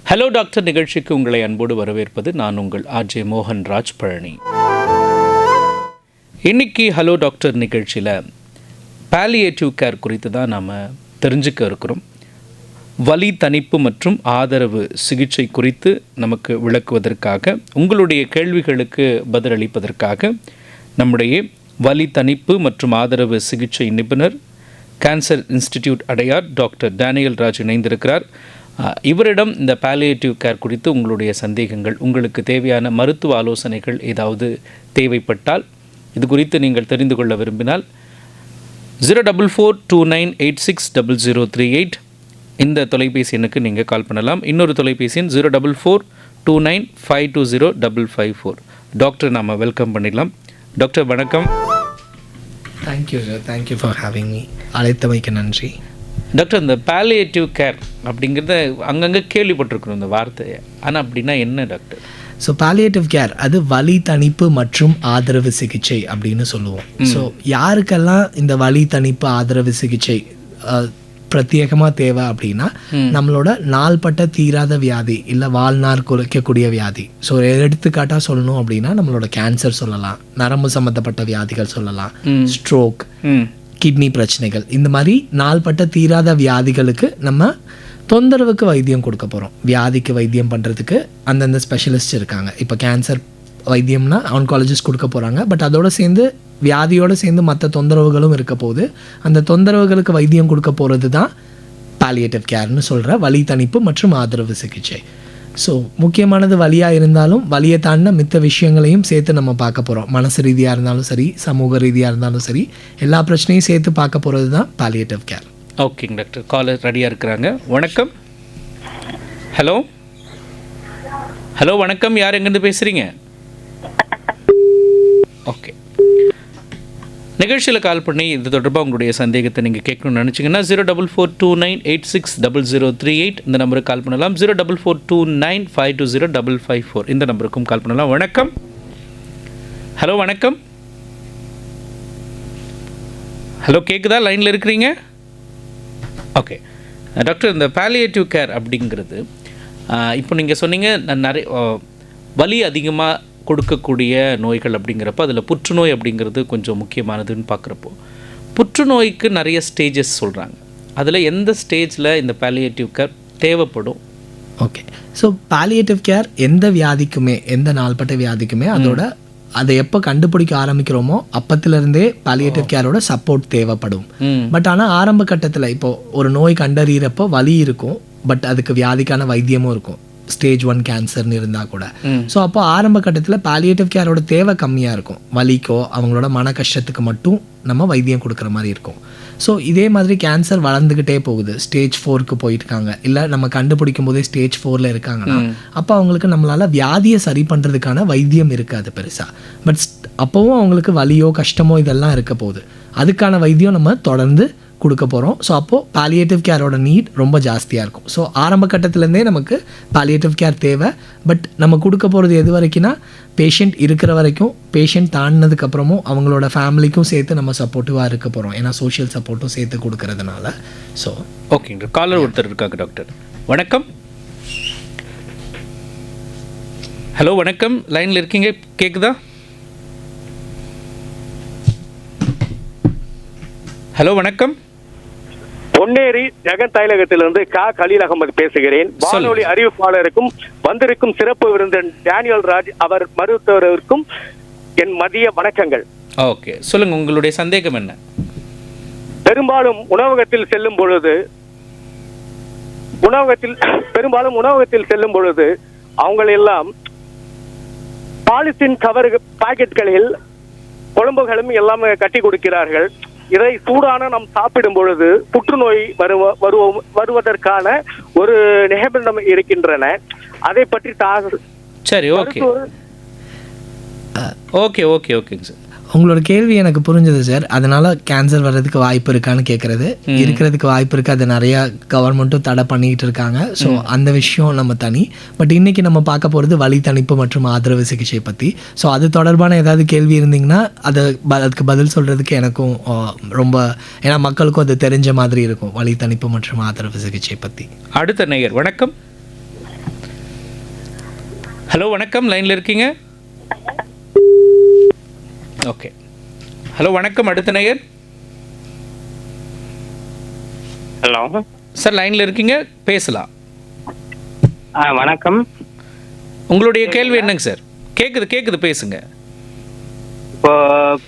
Hello doctor நிகழ்ச்சிக்கு உங்களை அன்போடு வரவேற்பது நான் உங்கள் ஆர்ஜே மோகன்ராஜ் பழனி. இன்னைக்கு ஹலோ டாக்டர் நிகழ்ச்சியில் பாலியேட்டிவ் கேர் குறித்து தான் நாம் தெரிஞ்சுக்க இருக்கிறோம். வலி தணிப்பு மற்றும் ஆதரவு சிகிச்சை குறித்து நமக்கு விளக்குவதற்காக, உங்களுடைய கேள்விகளுக்கு பதிலளிப்பதற்காக நம்முடைய வலி தணிப்பு மற்றும் ஆதரவு சிகிச்சை நிபுணர், cancer institute Adyar doctor Daniel Raj இணைந்திருக்கிறார். இவரிடம் இந்த பாலியேட்டிவ் கேர் குறித்து உங்களுடைய சந்தேகங்கள், உங்களுக்கு தேவையான மருத்துவ ஆலோசனைகள் ஏதாவது தேவைப்பட்டால், இது குறித்து நீங்கள் தெரிந்து கொள்ள விரும்பினால் 044298600038 இந்த தொலைபேசி எண்ணுக்கு நீங்கள் கால் பண்ணலாம். இன்னொரு தொலைபேசி எண் 044295205554. டாக்டர் நாம் வெல்கம் பண்ணிடலாம். டாக்டர் வணக்கம். Thank you sir, thank you for having me. அழைத்தமைக்கு நன்றி. டாக்டர், இந்த பாலியேட்டிவ் கேர் அப்படிங்கிறத அங்கங்கே கேள்விப்பட்டிருக்கணும் இந்த வார்த்தையை, ஆனால் அப்படின்னா என்ன டாக்டர்? ஸோ பாலியேட்டிவ் கேர் அது வலி தணிப்பு மற்றும் ஆதரவு சிகிச்சை அப்படின்னு சொல்லுவோம். ஸோ யாருக்கெல்லாம் இந்த வலி தணிப்பு ஆதரவு சிகிச்சை பிரத்யேகமாக தேவை அப்படின்னா, நம்மளோட நாள்பட்ட தீராத வியாதி இல்லை வாழ்நாள் குறைக்கக்கூடிய வியாதி. ஸோ எடுத்துக்காட்டாக சொல்லணும் அப்படின்னா நம்மளோட கேன்சர் சொல்லலாம், நரம்பு சம்மந்தப்பட்ட வியாதிகள் சொல்லலாம், ஸ்ட்ரோக், கிட்னி பிரச்சனைகள், இந்த மாதிரி நாள்பட்ட தீராத வியாதிகளுக்கு நம்ம தொந்தரவுக்கு வைத்தியம் கொடுக்க போகிறோம். வியாதிக்கு வைத்தியம் பண்ணுறதுக்கு அந்தந்த ஸ்பெஷலிஸ்ட் இருக்காங்க. இப்போ கேன்சர் வைத்தியம்னா ஆன்காலஜிஸ்ட் கொடுக்க போகிறாங்க. பட் அதோடு சேர்ந்து வியாதியோடு சேர்ந்து மற்ற தொந்தரவுகளும் இருக்க போது அந்த தொந்தரவுகளுக்கு வைத்தியம் கொடுக்க போகிறது தான் பாலியேட்டிவ் கேர்னு சொல்கிற வலி தணிப்பு மற்றும் ஆதரவு சிகிச்சை. ஸோ முக்கியமானது வலியாக இருந்தாலும் வலியை தாண்டின மித்த விஷயங்களையும் சேர்த்து நம்ம பார்க்க போகிறோம். மனசு ரீதியாக இருந்தாலும் சரி, சமூக ரீதியாக இருந்தாலும் சரி, எல்லா பிரச்சனையும் சேர்த்து பார்க்க போகிறது தான் பாலியேட்டிவ் கேர். ஓகேங்க டாக்டர், காலர் ரெடியாக இருக்கிறாங்க. வணக்கம். ஹலோ ஹலோ வணக்கம், யார் எங்கேருந்து பேசுகிறீங்க? ஓகே, நிகழ்ச்சியில் கால் பண்ணி இது தொடர்பாக உங்களுடைய சந்தேகத்தை நீங்கள் கேட்கணும்னு நினச்சிங்கன்னா 044298600038 இந்த நம்பருக்கு கால் பண்ணலாம். 044295205554 இந்த நம்பருக்கும் கால் பண்ணலாம். வணக்கம். ஹலோ வணக்கம். ஹலோ, கேட்குதா? லைனில் இருக்கிறீங்க? ஓகே டாக்டர், இந்த பாலியேட்டிவ் கேர் அப்படிங்கிறது இப்போ நீங்கள் சொன்னீங்க நிறைய வலி அதிகமாக கொடுக்கக்கூடிய நோய்கள் அப்படிங்கிறப்ப அதில் புற்றுநோய் அப்படிங்கிறது கொஞ்சம் முக்கியமானதுன்னு பார்க்குறப்போ, புற்றுநோய்க்கு நிறைய ஸ்டேஜஸ் சொல்கிறாங்க. அதில் எந்த ஸ்டேஜில் இந்த பாலியேட்டிவ் கேர் தேவைப்படும்? ஓகே, ஸோ பாலியேட்டிவ் கேர் எந்த வியாதிக்குமே, எந்த நாள்பட்ட வியாதிக்குமே அதோட அதை எப்போ கண்டுபிடிக்க ஆரம்பிக்கிறோமோ அப்பத்திலிருந்தே பாலியேட்டிவ் கேரோட சப்போர்ட் தேவைப்படும். பட் ஆனால் ஆரம்ப கட்டத்தில் இப்போது ஒரு நோய் கண்டறிகிறப்போ வலி இருக்கும், பட் அதுக்கு வியாதிக்கான வைத்தியமும் இருக்கும். ஸ்டேஜ் 1 கேன்சர்னு இருந்தால் கூட. ஸோ அப்போ ஆரம்ப கட்டத்தில் பாலியேட்டிவ் கேரோட தேவை கம்மியாக இருக்கும். வலிக்கோ அவங்களோட மன கஷ்டத்துக்கு மட்டும் நம்ம வைத்தியம் கொடுக்குற மாதிரி இருக்கும். ஸோ இதே மாதிரி கேன்சர் வளர்ந்துக்கிட்டே போகுது, ஸ்டேஜ் 4க்கு போயிட்டுருக்காங்க, இல்லை நம்ம கண்டுபிடிக்கும் போதே ஸ்டேஜ் 4ல் இருக்காங்கன்னா அப்போ அவங்களுக்கு நம்மளால் வியாதியை சரி பண்ணுறதுக்கான வைத்தியம் இருக்காது பெருசாக. பட் அப்போவும் அவங்களுக்கு வலியோ கஷ்டமோ இதெல்லாம் இருக்க போகுது. அதுக்கான வைத்தியம் நம்ம தொடர்ந்து கொடுக்க போகிறோம். ஸோ அப்போது பாலியேட்டிவ் கேரோட நீட் ரொம்ப ஜாஸ்தியாக இருக்கும். ஸோ ஆரம்ப கட்டத்துலேருந்தே நமக்கு பாலியேட்டிவ் கேர் தேவை. பட் நம்ம கொடுக்க போகிறது எது வரைக்கும்னா, பேஷண்ட் இருக்கிற வரைக்கும், பேஷண்ட் தாண்டினதுக்கப்புறமும் அவங்களோட ஃபேமிலிக்கும் சேர்த்து நம்ம சப்போர்ட்டிவாக இருக்க போகிறோம். ஏன்னா சோஷியல் சப்போர்ட்டும் சேர்த்து கொடுக்கறதுனால. ஸோ ஓகேங்க, காலர் ஒருத்தர் இருக்காங்க டாக்டர். வணக்கம். ஹலோ வணக்கம், லைனில் இருக்கீங்க, கேட்குதா? ஹலோ வணக்கம். பொன்னேரி ஜெகன் தைலகத்திலிருந்து கலீல் அகமது பேசுகிறேன். வானொலி அறிவிப்பாளருக்கும் வந்திருக்கும் சிறப்பு விருந்தினர் டேனியல் ராஜ் அவர் மருத்துவருக்கும் என் மதிய வணக்கங்கள். ஓகே, சொல்லுங்க, உங்களுடைய சந்தேகம் என்ன? பெரும்பாலும் உணவகத்தில் செல்லும் பொழுது அவங்களெல்லாம் பாலித்தீன் கவர் பாக்கெட்களில் குழம்புகளும் எல்லாம் கட்டி கொடுக்கிறார்கள். இதை சூடான நாம் சாப்பிடும் பொழுது புற்றுநோய் வருவதற்கான ஒரு நிகழ்வு இருக்கின்றன. அதை பற்றி சரி, ஓகே ஓகே ஓகே ஓகேங்க சார். உங்களோட கேள்வி எனக்கு புரிஞ்சது சார். அதனால கேன்சர் வர்றதுக்கு வாய்ப்பு இருக்கான்னு கேட்குறது, இருக்கிறதுக்கு வாய்ப்பு இருக்குது. அது நிறையா கவர்மெண்ட்டும் தடை பண்ணிக்கிட்டு இருக்காங்க. ஸோ அந்த விஷயம் நம்ம தனி. பட் இன்றைக்கி நம்ம பார்க்க போகிறது வலி தணிப்பு மற்றும் ஆதரவு சிகிச்சை பற்றி. ஸோ அது தொடர்பான ஏதாவது கேள்வி இருந்தீங்கன்னா அதுக்கு பதில் சொல்கிறதுக்கு எனக்கும் ரொம்ப, ஏன்னா மக்களுக்கும் அது தெரிஞ்ச மாதிரி இருக்கும், வலி தணிப்பு மற்றும் ஆதரவு சிகிச்சை பற்றி. அடுத்த நேயர் வணக்கம். ஹலோ வணக்கம், லைனில் இருக்கீங்க? ஓகே. ஹலோ வணக்கம், அடுத்த நேயர். ஹலோ சார், லைனில் இருக்கீங்க, பேசலாம். வணக்கம். உங்களுடைய கேள்வி என்னங்க சார்? கேட்குது, பேசுங்க. இப்போ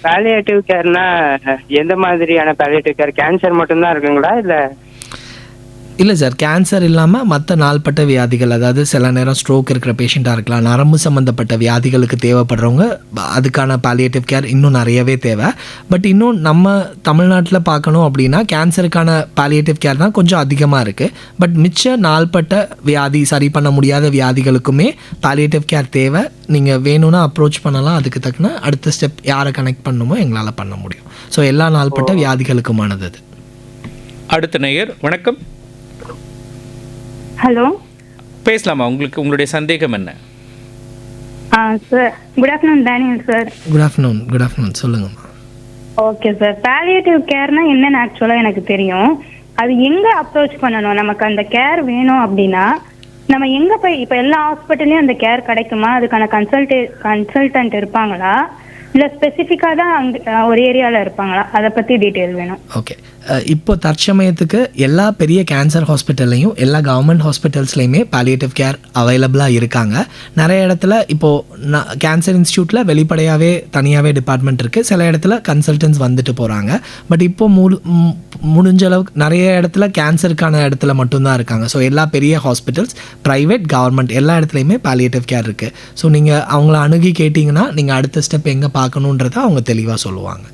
பாலியேட்டிவ் கேர்னா எந்த மாதிரியான பாலியேட்டிவ் கேர்? கேன்சர் மட்டும்தான் இருக்குங்களா இல்லை? இல்லை சார், கேன்சர் இல்லாமல் மற்ற நாள்பட்ட வியாதிகள், அதாவது சில நேரம் ஸ்ட்ரோக் இருக்கிற பேஷண்ட்டாக இருக்கலாம், நரம்பு சம்மந்தப்பட்ட வியாதிகளுக்கு தேவைப்படுறவங்க அதுக்கான பாலியேட்டிவ் கேர் இன்னும் நிறையவே தேவை. பட் இன்னும் நம்ம தமிழ்நாட்டில் பார்க்கணும் அப்படின்னா கேன்சருக்கான பாலியேட்டிவ் கேர் தான் கொஞ்சம் அதிகமாக இருக்குது. பட் மிச்ச நாள்பட்ட வியாதி, சரி பண்ண முடியாத வியாதிகளுக்குமே பாலியேட்டிவ் கேர் தேவை. நீங்கள் வேணும்னா அப்ரோச் பண்ணலாம். அதுக்கு தக்கன அடுத்த ஸ்டெப் யாரை கனெக்ட் பண்ணணுமோ எங்களால் பண்ண முடியும். ஸோ எல்லா நாள்பட்ட வியாதிகளுக்குமானது அது. அடுத்த நேயர், வணக்கம். ஹலோ, பேசலாமா? உங்களுடைய சந்தேகம் என்ன? Sir good afternoon. Daniel sir. Good afternoon சொல்லுங்கம்மா. ஓகே சார், பாலியேட்டிவ் கேர்னா என்னன்னு ஆக்சுவலாக எனக்கு தெரியும். அது எங்கே அப்ரோச் பண்ணணும்? நமக்கு அந்த கேர் வேணும் அப்படின்னா நம்ம எங்கே போய், இப்போ எல்லா ஹாஸ்பிட்டல்லையும் அந்த கேர் கிடைக்குமா? அதுக்கான கன்சல்டன்ட் இருப்பாங்களா, இல்லை ஸ்பெசிஃபிக்காக தான் அங்கே ஒரு ஏரியாவில் இருப்பாங்களா? அதை பற்றி டீட்டெயில் வேணும். ஓகே, இப்போ தற்சமயத்துக்கு எல்லா பெரிய கேன்சர் ஹாஸ்பிட்டல்லையும் எல்லா கவர்மெண்ட் ஹாஸ்பிட்டல்ஸ்லையுமே பாலியேட்டிவ் கேர் அவைலபிளாக இருக்காங்க. நிறைய இடத்துல இப்போது கேன்சர் இன்ஸ்டியூட்டில் வெளிப்படையாகவே தனியாகவே டிபார்ட்மெண்ட் இருக்குது. சில இடத்துல கன்சல்டன்ஸ் வந்துட்டு போகிறாங்க. பட் இப்போ முடிஞ்ச அளவுக்கு நிறைய இடத்துல கேன்சருக்கான இடத்துல மட்டும்தான் இருக்காங்க. ஸோ எல்லா பெரிய ஹாஸ்பிட்டல்ஸ், ப்ரைவேட், கவர்மெண்ட் எல்லா இடத்துலையுமே பாலியேட்டிவ் கேர் இருக்குது. ஸோ நீங்கள் அவங்கள அணுகி கேட்டிங்கன்னா நீங்கள் அடுத்த ஸ்டெப் எங்கே பார்க்கணுன்றதை அவங்க தெளிவாக சொல்லுவாங்க.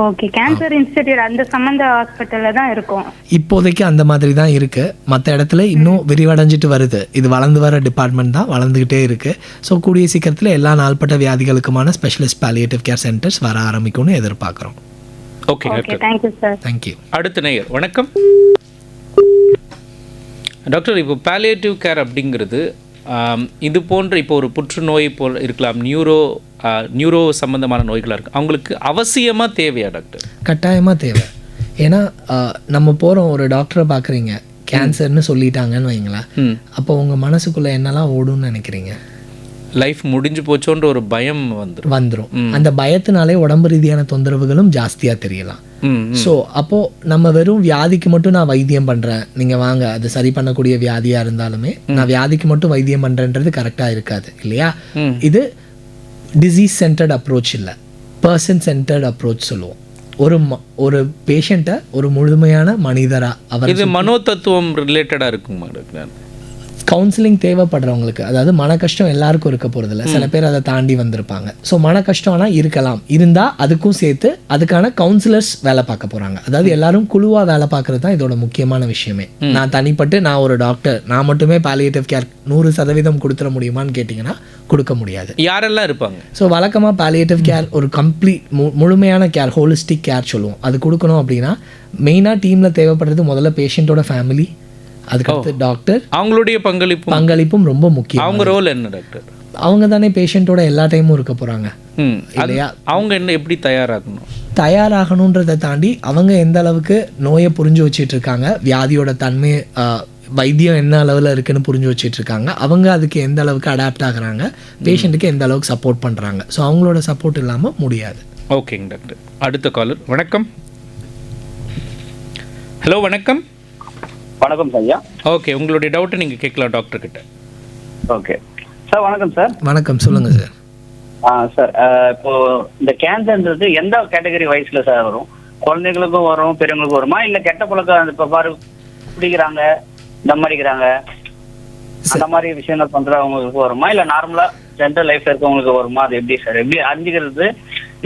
ஓகே, கேன்சர் இன்ஸ்டிடியூட் அந்த சம்பந்த ஹாஸ்பிட்டலில் தான் இருக்கும் இப்போதைக்கு. அந்த மாதிரி தான் இருக்குது. மற்ற இடத்துல இன்னும் விரிவடைஞ்சிட்டு வருது. இது வளர்ந்து வர டிபார்ட்மெண்ட் தான், வளர்ந்துக்கிட்டே இருக்குது. ஸோ கூடிய சீக்கிரத்தில் எல்லா நாள்பட்ட வியாதிகளுக்குமான ஸ்பெஷலிஸ்ட் பாலியேட்டிவ் கேர் சென்டர்ஸ் வர ஆரம்பிக்கும்னு எதிர்பார்க்குறோம். Okay, thank you sir. தேங்க்யூ. அடுத்த நேயர், வணக்கம். டாக்டர், இப்போ பாலியேட்டிவ் கேர் அப்படிங்கிறது இது போன்ற இப்போ ஒரு புற்றுநோய் போல் இருக்கலாம், நியூரோ சம்பந்தமான நோய்களாக இருக்குது, அவங்களுக்கு அவசியமாக தேவையா டாக்டர்? கட்டாயமாக தேவை. ஏன்னா நம்ம போகிறோம், ஒரு டாக்டரை பார்க்குறீங்க, கேன்சர்னு சொல்லிட்டாங்கன்னு வைங்களேன், அப்போ உங்கள் மனசுக்குள்ளே என்னெல்லாம் ஓடுன்னு நினைக்கிறீங்க? லைஃப் முடிஞ்சு போச்சோன்ற ஒரு பயம் வந்துடும். அந்த பயத்தினாலே உடம்பு ரீதியான தொந்தரவுகளும் ஜாஸ்தியாக தெரியலாம். ஸோ அப்போது நம்ம வெறும் வியாதிக்கு மட்டும் நான் வைத்தியம் பண்ணுறேன், நீங்கள் வாங்க அது சரி பண்ணக்கூடிய வியாதியாக இருந்தாலுமே நான் வியாதிக்கு மட்டும் வைத்தியம் பண்ணுறேன்றது கரெக்டாக இருக்காது இல்லையா? இது டிசீஸ் சென்டர்ட் அப்ரோச் இல்லை, பர்சன் சென்டர்ட் அப்ரோச் சொல்லுவோம். ஒரு பேஷண்ட்டை ஒரு முழுமையான மனிதராக அவர், இது மனோ தத்துவம் ரிலேட்டடாக இருக்குமா டாக்டர்? கவுன்சிலிங் தேவைப்படுறவங்களுக்கு, அதாவது மன கஷ்டம் எல்லாருக்கும் இருக்க போகிறதில்ல, சில பேர் அதை தாண்டி வந்திருப்பாங்க. ஸோ மன கஷ்டம்னா இருக்கலாம், இருந்தால் அதுக்கும் சேர்த்து அதுக்கான கவுன்சிலர்ஸ் வேலை பார்க்க போகிறாங்க. அதாவது எல்லாரும் குழுவாக வேலை பார்க்குறது தான் இதோட முக்கியமான விஷயமே. நான் தனிப்பட்டு நான் ஒரு டாக்டர், நான் மட்டுமே பாலியேட்டிவ் கேர் 100% கொடுத்துட முடியுமான்னு கேட்டிங்கன்னா கொடுக்க முடியாது. யாரெல்லாம் இருப்பாங்க? ஸோ வழக்கமாக பாலியேட்டிவ் கேர் ஒரு கம்ப்ளீட் முழுமையான கேர், ஹோலிஸ்டிக் கேர் சொல்லுவோம். அது கொடுக்கணும் அப்படின்னா மெயினாக டீமில் தேவைப்படுறது முதல்ல பேஷண்ட்டோட ஃபேமிலி, அதுக்கடுத்து டாக்டர், அவங்களுடைய பங்களிப்பும் ரொம்ப முக்கியம். அவங்க ரோல் என்ன டாக்டர்? அவங்க தானே பேஷண்ட்டோட எல்லா டைமும் இருக்க போகிறாங்க இல்லையா? அவங்க என்ன எப்படி தயாராகணுன்றதை தாண்டி அவங்க எந்த அளவுக்கு நோயை புரிஞ்சு வச்சிட்டு இருக்காங்க, வியாதியோட தன்மை, வைத்தியம் என்ன அளவில் இருக்குன்னு புரிஞ்சு வச்சிட்டு இருக்காங்க, அவங்க அதுக்கு எந்த அளவுக்கு அடாப்ட் ஆகுறாங்க, பேஷண்ட்டுக்கு எந்த அளவுக்கு சப்போர்ட் பண்ணுறாங்க. ஸோ அவங்களோட சப்போர்ட் இல்லாமல் முடியாது. ஓகேங்க டாக்டர். அடுத்த காலர், வணக்கம். ஹலோ வணக்கம். வணக்கம் ஐயா. ஓகே, உங்களுடைய டவுட்டை நீங்கள் கேட்கலாம் டாக்டர் கிட்ட. ஓகே சார், வணக்கம் சார். வணக்கம், சொல்லுங்கள் சார். சார், இப்போ இந்த கேன்சர்ன்றது எந்த கேட்டகரி வைஸ்ல சார் வரும்? குழந்தைகளுக்கும் வரும், பெரியவங்களுக்கும் வருமா, இல்லை கெட்ட பழக்கம் இப்போ பாரு குடிக்கிறாங்க, தம் அடிக்கிறாங்க, அந்த மாதிரி விஷயங்கள் பண்றவங்களுக்கு வருமா, இல்லை நார்மலா ஜென்ரல் லைஃப்ல இருக்கவங்களுக்கு வருமா? அது எப்படி சார், எப்படி அறிஞ்சிக்கிறது?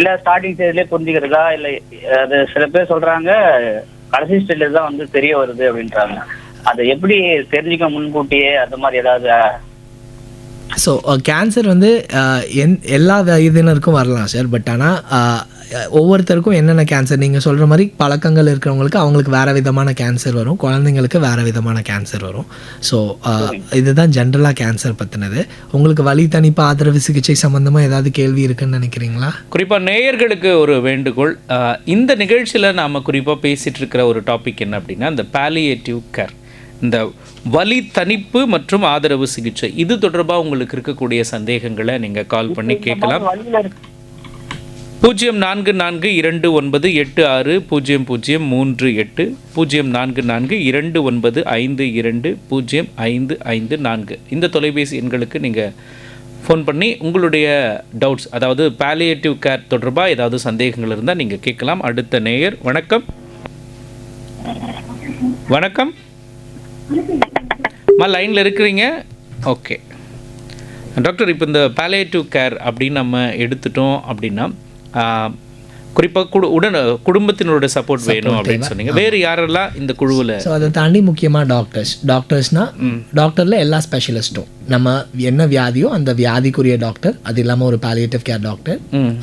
இல்லை ஸ்டார்டிங் ஸ்டேஜ்லேயே புரிஞ்சுக்கிறதா? இல்லை அது சில பேர் சொல்றாங்க கடைசி ஸ்டேஜ்ல தான் வந்து தெரிய வருது அப்படின்றாங்க. அதை எப்படி தெரிஞ்சுக்க முன்கூட்டியே, அந்த மாதிரி ஏதாவது? ஸோ கேன்சர் வந்து எல்லா வயதினருக்கும் வரலாம் சார். பட் ஆனால் ஒவ்வொருத்தருக்கும் என்னென்ன கேன்சர், நீங்கள் சொல்கிற மாதிரி பழக்கங்கள் இருக்கிறவங்களுக்கு அவங்களுக்கு வேறு விதமான கேன்சர் வரும், குழந்தைங்களுக்கு வேறு விதமான கேன்சர் வரும். ஸோ இதுதான் ஜென்ரலாக கேன்சர் பற்றினது. உங்களுக்கு வலி தணிப்பு ஆதரவு சிகிச்சை சம்மந்தமாக ஏதாவது கேள்வி இருக்குன்னு நினைக்கிறீங்களா? குறிப்பாக நேயர்களுக்கு ஒரு வேண்டுகோள், இந்த நிகழ்ச்சியில் நாம் குறிப்பாக பேசிகிட்டு இருக்கிற ஒரு டாபிக் என்ன அப்படின்னா இந்த பாலியேட்டிவ் கேர். இந்த வலி தணிப்பு மற்றும் ஆதரவு சிகிச்சை இது தொடர்பாக உங்களுக்கு இருக்கக்கூடிய சந்தேகங்களை நீங்கள் கால் பண்ணி கேட்கலாம். 0442986038 04429252052554 இந்த தொலைபேசி எண்களுக்கு நீங்கள் ஃபோன் பண்ணி உங்களுடைய டவுட்ஸ், அதாவது பாலியேட்டிவ் கேர் தொடர்பாக ஏதாவது சந்தேகங்கள் இருந்தால் நீங்கள் கேட்கலாம். அடுத்த நேயர், வணக்கம். வணக்கம் லைனில் இருக்கிறீங்க. ஓகே டாக்டர், இப்போ இந்த பாலியேட்டிவ் கேர் அப்படின்னு நம்ம எடுத்துட்டோம் அப்படின்னா குறிப்பாக குடும்பத்தினரோட சப்போர்ட் வேணும் அப்படின்னு சொன்னீங்க. வேறு யாரெல்லாம் இந்த குழுவில்? ஸோ அதை தாண்டி முக்கியமாக டாக்டர்ஸ்னால் டாக்டரில் எல்லா ஸ்பெஷலிஸ்ட்டும் நம்ம என்ன வியாதியோ அந்த வியாதிக்குரிய டாக்டர், அது இல்லாமல் ஒரு பாலியேட்டிவ் கேர் டாக்டர்,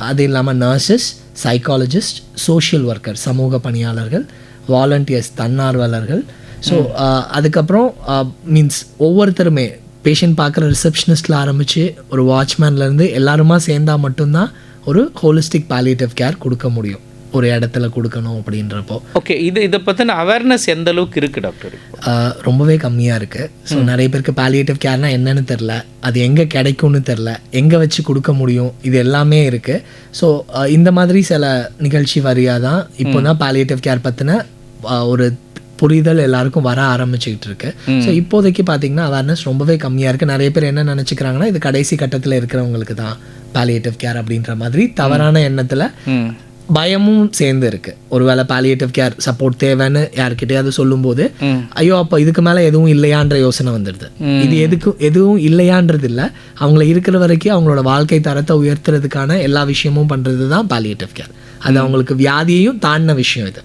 அது இல்லாமல் நர்சஸ், சைக்காலஜிஸ்ட், சோஷியல் ஒர்க்கர், சமூக பணியாளர்கள், வாலண்டியர்ஸ், தன்னார்வலர்கள். ஸோ அதுக்கப்புறம் மீன்ஸ் ஒவ்வொருத்தருமே பேஷண்ட் பார்க்குற ரிசப்ஷனிஸ்டில் ஆரம்பித்து ஒரு வாட்ச்மேன்லேருந்து எல்லாருமா சேர்ந்தால் மட்டும்தான் ஒரு ஹோலிஸ்டிக் பாலியேட்டிவ் கேர் கொடுக்க முடியும், ஒரு இடத்துல கொடுக்கணும் அப்படின்றப்போ. ஓகே, இதை பற்றின அவேர்னஸ் எந்த அளவுக்கு இருக்குது டாக்டர்? ரொம்பவே கம்மியாக இருக்குது. ஸோ நிறைய பேருக்கு பாலியேட்டிவ் கேர்னால் என்னென்னு தெரில, அது எங்கே கிடைக்கும்னு தெரில, எங்கே வச்சு கொடுக்க முடியும், இது எல்லாமே இருக்குது. ஸோ இந்த மாதிரி சில நிகழ்ச்சி வழியாக தான் இப்போ தான் பாலியேட்டிவ் கேர் பற்றின ஒரு புரிதல் எல்லாருக்கும் வர ஆரம்பிச்சுக்கிட்டு இருக்கு. ஸோ இப்போதைக்கு பார்த்தீங்கன்னா அவேர்னஸ் ரொம்பவே கம்மியாக இருக்குது. நிறைய பேர் என்ன நினச்சிக்கிறாங்கன்னா இது கடைசி கட்டத்தில் இருக்கிறவங்களுக்கு தான் பாலியேட்டிவ் கேர் அப்படின்ற மாதிரி தவறான எண்ணத்தில் பயமும் சேர்ந்து இருக்கு. ஒருவேளை பாலியேட்டிவ் கேர் சப்போர்ட் தேவைன்னு யார்கிட்டயாவது சொல்லும்போது ஐயோ அப்போ இதுக்கு மேலே எதுவும் இல்லையான்ற யோசனை வந்துடுது. இது எதுவும் இல்லையான்றது இல்லை, அவங்கள இருக்கிற வரைக்கும் அவங்களோட வாழ்க்கை தரத்தை உயர்த்துறதுக்கான எல்லா விஷயமும் பண்ணுறது தான் பாலியேட்டிவ் கேர். அது அவங்களுக்கு வியாதியையும் தாண்டின விஷயம். இது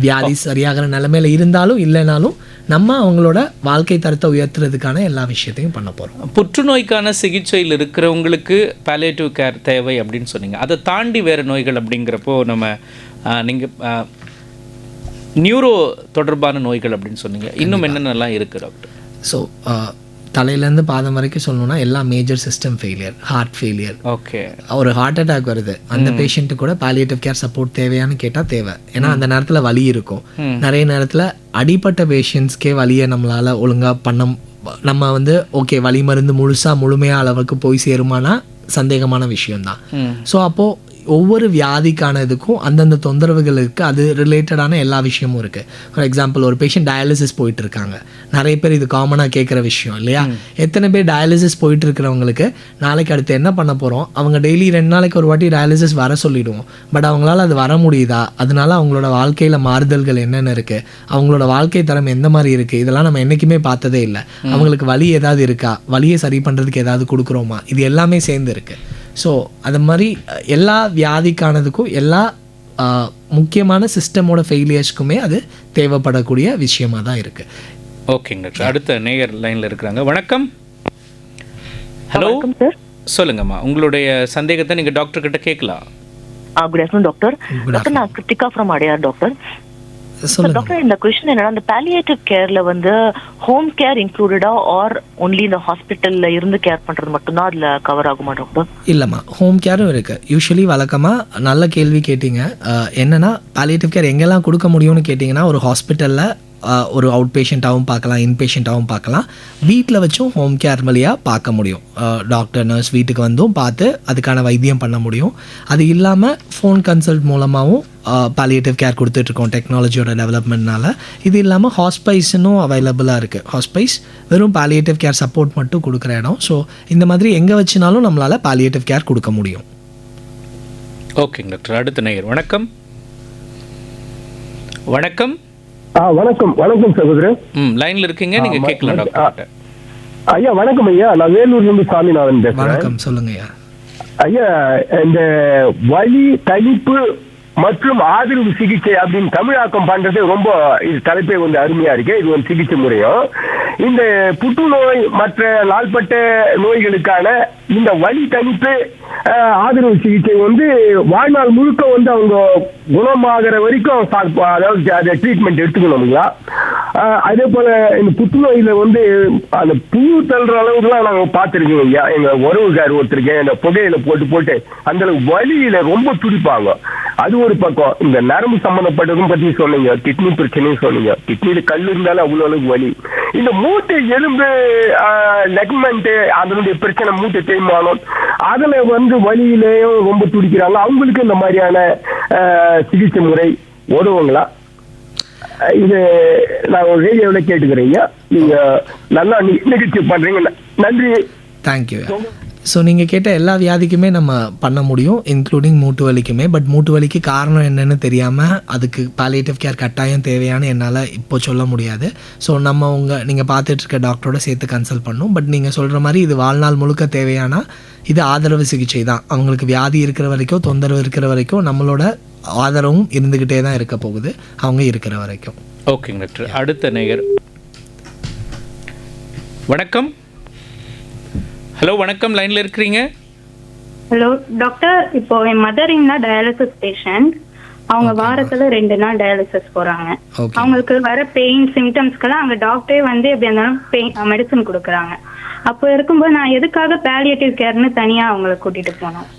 வியாதி சரியாகிற நிலைமையில இருந்தாலும் இல்லைனாலும் நம்ம அவங்களோட வாழ்க்கை தரத்தை உயர்த்துறதுக்கான எல்லா விஷயத்தையும் பண்ண போகிறோம். புற்றுநோய்க்கான சிகிச்சையில் இருக்கிறவங்களுக்கு பாலியேட்டிவ் கேர் தேவை அப்படின்னு சொன்னீங்க. அதை தாண்டி வேறு நோய்கள் அப்படிங்கிறப்போ நம்ம நீங்கள் நியூரோ தொடர்பான நோய்கள் அப்படின்னு சொன்னீங்க, இன்னும் என்னென்னலாம் இருக்குது டாக்டர்? ஸோ தலையிலேருந்து பாதம் வரைக்கும் சொல்லணும்னா எல்லா major system failure, heart failure, okay, ஒரு ஹார்ட் அட்டாக் வருது, அந்த பேஷண்ட்டு கூட பாலியேட்டிவ் கேர் சப்போர்ட் தேவையான்னு கேட்டால் தேவை. ஏன்னா அந்த நேரத்தில் வலி இருக்கும். நிறைய நேரத்தில் அடிப்பட்ட பேஷண்ட்ஸ்க்கே வலியை நம்மளால் ஒழுங்காக நம்ம ஓகே வலி மருந்து முழுமையாக அளவுக்கு போய் சேருமானா சந்தேகமான விஷயம்தான். ஸோ அப்போது ஒவ்வொரு வியாதிக்கான இதுக்கும் அந்தந்த தொந்தரவுகள் இருக்குது, அது ரிலேட்டடான எல்லா விஷயமும் இருக்குது. ஃபார் எக்ஸாம்பிள் ஒரு பேஷண்ட் டயாலிசிஸ் போயிட்டு இருக்காங்க, நிறைய பேர் இது காமனாக கேட்குற விஷயம் இல்லையா? எத்தனை பேர் டயாலிசிஸ் போயிட்டு இருக்கிறவங்களுக்கு நாளைக்கு அடுத்து என்ன பண்ண போகிறோம், அவங்க டெய்லி 2 நாளைக்கு ஒரு வாட்டி டயாலிசிஸ் வர சொல்லிவிடுவோம், பட் அவங்களால அது வர முடியுதா, அதனால அவங்களோட வாழ்க்கையில் மாறுதல்கள் என்னென்ன இருக்குது, அவங்களோட வாழ்க்கை தரம் எந்த மாதிரி இருக்குது, இதெல்லாம் நம்ம என்றைக்குமே பார்த்ததே இல்லை. அவங்களுக்கு வலி ஏதாவது இருக்கா, வலியை சரி பண்ணுறதுக்கு ஏதாவது கொடுக்குறோமா, இது எல்லாமே சேர்ந்து இருக்குது. ஸோ அது மாதிரி எல்லா வியாதிக்கானதுக்கும் எல்லா முக்கியமான சிஸ்டமோட ஃபெயிலியர்ஸ்க்குமே அது தேவைப்படக்கூடிய விஷயமாக தான் இருக்குது. ஓகேங்க டாக்டர், அடுத்த நேயர் லைனில் இருக்கிறாங்க. வணக்கம். ஹலோ சொல்லுங்கம்மா, உங்களுடைய சந்தேகத்தை நீங்கள் டாக்டர் கிட்ட கேட்கலாம். Good afternoon doctor. டாக்டர் நான் Kiruthika from Adyar doctor. Doctor இந்த கொஸ்டின் என்னன்னா, இந்த பாலியேட்டிவ் கேர்ல ஹோம் கேர் இன்க்ளூடடா ஆர் ஒன்லி இந்த ஹாஸ்பிட்டல்ல இருந்து கேர் பண்றது மட்டும்தான் அதுல கவர் ஆகுமா டாக்டர்? இல்லைம்மா, ஹோம் கேரும் இருக்கு. யூஸ்வலி வழக்கமாக நல்ல கேள்வி கேட்டீங்க. என்னன்னா பாலியேட்டிவ் கேர் எங்கெல்லாம் கொடுக்க முடியும்னு கேட்டிங்கன்னா ஒரு ஹாஸ்பிட்டலில் ஒரு அவுட் பேஷண்ட்டாகவும் பார்க்கலாம், இன்பேஷண்ட்டாகவும் பார்க்கலாம், வீட்டில் வச்சும் ஹோம் கேர் வழியாக பார்க்க முடியும். டாக்டர் நர்ஸ் வீட்டுக்கு வந்தும் பார்த்து அதுக்கான வைத்தியம் பண்ண முடியும். அது இல்லாமல் ஃபோன் கன்சல்ட் மூலமாகவும் பாலியேட்டிவ் கேர் கொடுத்துட்ருக்கோம் டெக்னாலஜியோட டெவலப்மெண்ட்னால. இது இல்லாமல் ஹாஸ்பைஸ்னும் அவைலபிளாக இருக்குது. ஹாஸ்பைஸ் வெறும் பாலியேட்டிவ் கேர் சப்போர்ட் மட்டும் கொடுக்குற இடம். ஸோ இந்த மாதிரி எங்கே வச்சுனாலும் நம்மளால் பாலியேட்டிவ் கேர் கொடுக்க முடியும். ஓகேங்க டாக்டர், அடுத்த நேயர். வணக்கம். வணக்கம். வணக்கம் வணக்கம் சகோதரர். லைன்ல இருக்கீங்க, நீங்க கேட்கலாம் டாக்டர். ஐயா வணக்கம் ஐயா, நான் வேலூர்ல இருந்து சாமிநாதன் பேசுறேன். வணக்கம், சொல்லுங்க ஐயா. ஐயா, இந்த வலி தணிப்பு மற்றும் ஆதரவு சிகிச்சை அப்படின்னு தமிழாக்கம் பண்றது ரொம்ப இது தலைப்பே அருமையா இருக்கு. இது ஒரு சிகிச்சை முறையும் இந்த புற்றுநோய் மற்ற நாள்பட்ட நோய்களுக்கான இந்த வலி தணிப்பு ஆதரவு சிகிச்சை வாழ்நாள் முழுக்க அவங்க குணமாகிற வரைக்கும் அதாவது ட்ரீட்மெண்ட் எடுத்துக்கணுங்களா? அதே போல இந்த புற்றுநோயில வந்து அந்த பூ தள்ளுற அளவுக்குலாம் நாங்க பார்த்துருக்கோம் ஐயா. எங்க உறவுக்கார் ஒருத்தருக்கேன் இந்த புகையில போட்டு போட்டு அந்த அளவுக்கு வலியில ரொம்ப துடிப்பாங்க. அது ஒரு பக்கம். இந்த நரம்பு சம்பந்தப்பட்டதும் பத்தி சொன்னீங்க, கிட்னி பிரச்சனையும் சொன்னீங்க. கிட்னியில கல் இருந்தாலும் அவ்வளவு அளவுக்கு வலி. இந்த மூட்டை எலும்பு லெக்மெண்ட் அதனுடைய பிரச்சனை, மூட்டை தேய்மானம், அதுல வந்து வலியிலையும் ரொம்ப துடிக்கிறாங்க. அவங்களுக்கு இந்த மாதிரியான சிகிச்சை முறை உதவுங்களா? இது நான் ஒரு ரேடியோவில் கேட்டுக்கிறீங்க. நீங்க நல்லா நிகழ்ச்சி பண்றீங்க, நன்றி. தேங்க்யூ. ஸோ நீங்கள் கேட்ட எல்லா வியாதிக்குமே நம்ம பண்ண முடியும், இன்க்ளூடிங் மூட்டு வலிக்குமே. பட் மூட்டு வலிக்கு காரணம் என்னன்னு தெரியாமல் அதுக்கு பாலியேட்டிவ் கேர் கட்டாயம் தேவையானு என்னால் இப்போ சொல்ல முடியாது. ஸோ நம்ம நீங்கள் பார்த்துட்டு இருக்க டாக்டரோட சேர்த்து கன்சல்ட் பண்ணணும். பட் நீங்கள் சொல்கிற மாதிரி இது வாழ்நாள் முழுக்க தேவையானா இது ஆதரவு சிகிச்சை தான். அவங்களுக்கு வியாதி இருக்கிற வரைக்கும், தொந்தரவு இருக்கிற வரைக்கும் நம்மளோட ஆதரவும் இருந்துக்கிட்டே தான் இருக்க போகுது, அவங்க இருக்கிற வரைக்கும். ஓகேங்க டாக்டர். அடுத்த நேயர். வணக்கம். ஹலோ வணக்கம், லைன்ல இருக்கிறீங்க. ஹலோ டாக்டர், இப்போ என் மதர் இன் டயாலிசிஸ் பேஷண்ட். அவங்க வாரத்துல 2 நாள் டயாலிசிஸ் போறாங்க. அவங்களுக்கு வர பெயின் சிம்டம்ஸ்க்கெல்லாம் அவங்க டாக்டரே வந்து எப்படி இருந்தாலும் மெடிசன் கொடுக்குறாங்க. அப்போ இருக்கும்போது நான் எதுக்காக பாலியேட்டிவ் கேர்னு தனியா அவங்கள கூட்டிட்டு போனோம்?